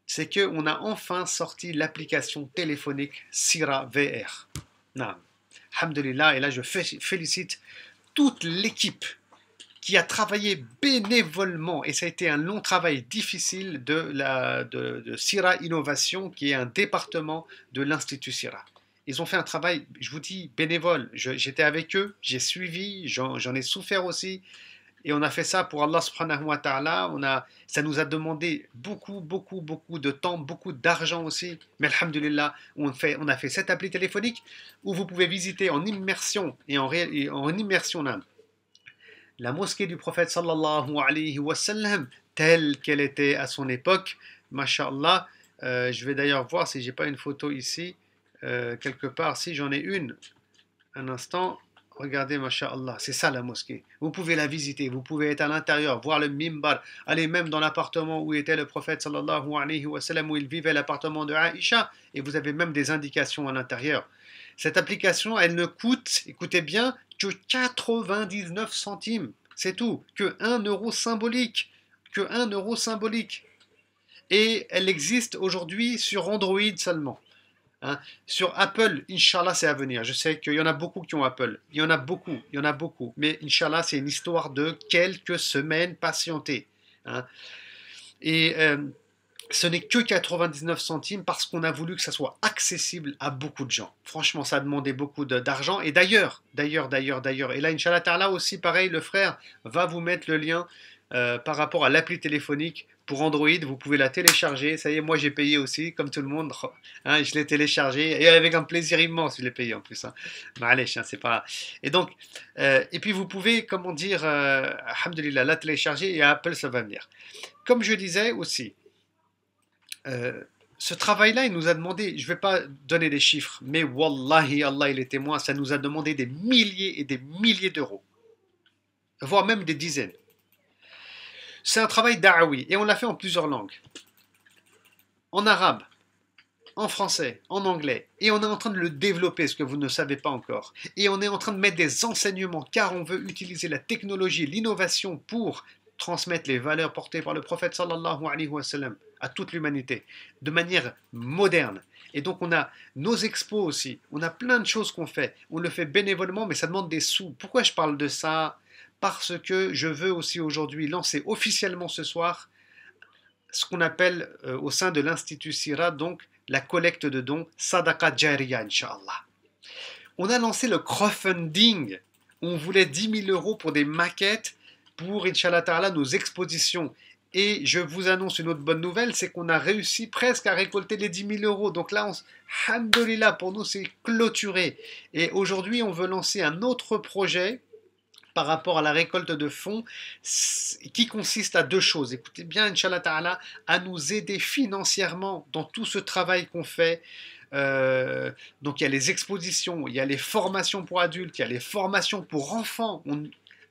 A: c'est qu'on a enfin sorti l'application téléphonique Sira VR. Non. Alhamdulillah, et là je félicite toute l'équipe qui a travaillé bénévolement, et ça a été un long travail difficile de Sira Innovation, qui est un département de l'Institut Sira. Ils ont fait un travail, je vous dis, bénévole. J'étais avec eux, j'ai suivi, j'en ai souffert aussi. Et on a fait ça pour Allah subhanahu wa ta'ala. Ça nous a demandé beaucoup, beaucoup, beaucoup de temps, beaucoup d'argent aussi. Mais alhamdulillah, on a fait cette appli téléphonique où vous pouvez visiter en immersion en immersion la mosquée du prophète sallallahu alayhi wa sallam telle qu'elle était à son époque. Masha'Allah. Je vais d'ailleurs voir si j'ai pas une photo ici. Quelque part, si j'en ai une. Un instant. Regardez, masha'Allah, c'est ça la mosquée. Vous pouvez la visiter, vous pouvez être à l'intérieur, voir le mimbar, aller même dans l'appartement où était le prophète sallallahu alayhi wa sallam, où il vivait, l'appartement de Aïcha, et vous avez même des indications à l'intérieur. Cette application, elle ne coûte, écoutez bien, que 99 centimes. C'est tout, que 1 € symbolique. Que 1 € symbolique. Et elle existe aujourd'hui sur Android seulement. Hein. Sur Apple, Inch'Allah, c'est à venir. Je sais qu'il y en a beaucoup qui ont Apple. Il y en a beaucoup, il y en a beaucoup. Mais Inch'Allah, c'est une histoire de quelques semaines patientées. Hein. Et ce n'est que 99 centimes parce qu'on a voulu que ça soit accessible à beaucoup de gens. Franchement, ça a demandé beaucoup d'argent. Et d'ailleurs, et là, Inch'Allah Ta'ala aussi, pareil, le frère va vous mettre le lien par rapport à l'appli téléphonique pour Android, vous pouvez la télécharger. Ça y est, moi j'ai payé aussi, comme tout le monde. Hein, je l'ai téléchargé et avec un plaisir immense, je l'ai payé en plus. Hein. Allez, c'est pas. Et donc, et puis vous pouvez, comment dire, alhamdulillah, la télécharger et à Apple ça va venir. Comme je disais aussi, ce travail-là, il nous a demandé, je ne vais pas donner des chiffres, mais wallahi, Allah il est témoin, ça nous a demandé des milliers et des milliers d'euros, voire même des dizaines. C'est un travail da'awi et on l'a fait en plusieurs langues. En arabe, en français, en anglais. Et on est en train de le développer, ce que vous ne savez pas encore. Et on est en train de mettre des enseignements car on veut utiliser la technologie, l'innovation pour transmettre les valeurs portées par le prophète sallallahu alayhi wa sallam à toute l'humanité de manière moderne. Et donc on a nos expos aussi, on a plein de choses qu'on fait. On le fait bénévolement mais ça demande des sous. Pourquoi je parle de ça ? Parce que je veux aussi aujourd'hui lancer officiellement ce soir ce qu'on appelle au sein de l'Institut Sira, donc la collecte de dons, Sadaqa Jariya, Inch'Allah. On a lancé le crowdfunding. On voulait 10 000 € pour des maquettes pour, Inch'Allah Ta'ala, nos expositions. Et je vous annonce une autre bonne nouvelle, c'est qu'on a réussi presque à récolter les 10 000 €. Donc là, alhamdoulilah, pour nous, c'est clôturé. Et aujourd'hui, on veut lancer un autre projet par rapport à la récolte de fonds qui consiste à deux choses. Écoutez bien, Inch'Allah Ta'ala, à nous aider financièrement dans tout ce travail qu'on fait. Donc il y a les expositions, il y a les formations pour adultes, il y a les formations pour enfants.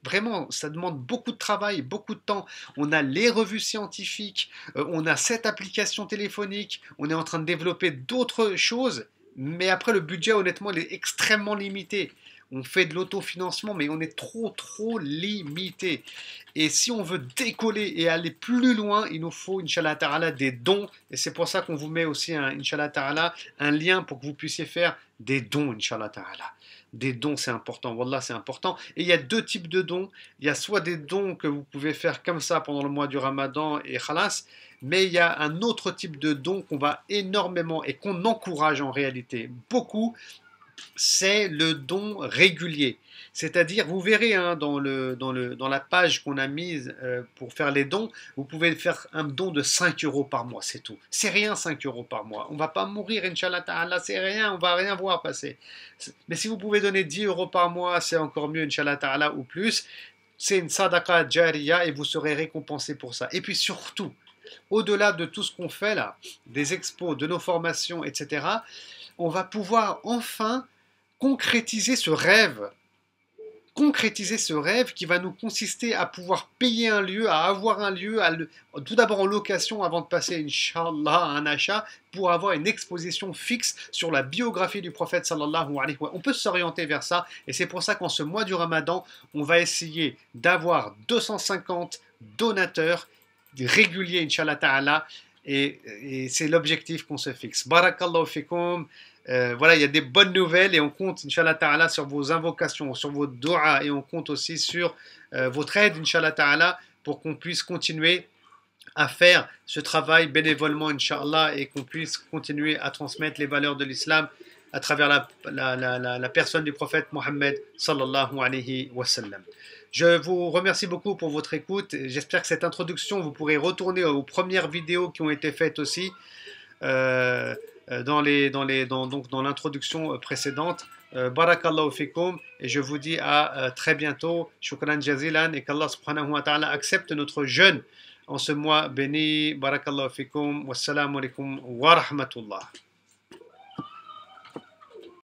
A: Vraiment, ça demande beaucoup de travail, beaucoup de temps. On a les revues scientifiques, on a cette application téléphonique, on est en train de développer d'autres choses, mais après le budget, honnêtement, il est extrêmement limité. On fait de l'autofinancement, mais on est trop limité. Et si on veut décoller et aller plus loin, il nous faut, Inch'Allah Ta'ala, des dons. Et c'est pour ça qu'on vous met aussi, Inch'Allah Ta'ala, un lien pour que vous puissiez faire des dons, Inch'Allah Ta'ala. Des dons, c'est important. Wallah, c'est important. Et il y a deux types de dons. Il y a soit des dons que vous pouvez faire comme ça pendant le mois du Ramadan et khalas, mais il y a un autre type de dons qu'on va énormément et qu'on encourage en réalité beaucoup c'est le don régulier. C'est-à-dire, vous verrez hein, dans la page qu'on a mise pour faire les dons, vous pouvez faire un don de 5 euros par mois, c'est tout. C'est rien 5 euros par mois. On ne va pas mourir, Inch'Allah Ta'ala, c'est rien, on ne va rien voir passer. Mais si vous pouvez donner 10 euros par mois, c'est encore mieux, Inch'Allah Ta'ala, ou plus. C'est une sadaqa jariya et vous serez récompensé pour ça. Et puis surtout, au-delà de tout ce qu'on fait là, des expos, de nos formations, etc., on va pouvoir enfin concrétiser ce rêve qui va nous consister à pouvoir payer un lieu, à avoir un lieu, tout d'abord en location avant de passer, Inch'Allah, à un achat, pour avoir une exposition fixe sur la biographie du prophète sallallahu alayhi wa sallam. On peut s'orienter vers ça, et c'est pour ça qu'en ce mois du Ramadan, on va essayer d'avoir 250 donateurs réguliers, Inch'Allah ta'ala, et c'est l'objectif qu'on se fixe. Barakallahu fikum. Voilà, il y a des bonnes nouvelles et on compte, Inch'Allah Ta'ala, sur vos invocations, sur vos du'as et on compte aussi sur votre aide, Inch'Allah Ta'ala, pour qu'on puisse continuer à faire ce travail bénévolement, Inch'Allah, et qu'on puisse continuer à transmettre les valeurs de l'islam à travers la personne du prophète Mohammed sallallahu alayhi wa sallam. Je vous remercie beaucoup pour votre écoute. J'espère que cette introduction, vous pourrez retourner aux premières vidéos qui ont été faites aussi. Dans l'introduction précédente. Barakallahu fikum et je vous dis à très bientôt. Shukran jazilan et qu'Allah subhanahu wa ta'ala accepte notre jeûne en ce mois béni. Barakallahu fikum. Wassalamu alaikum wa rahmatullah.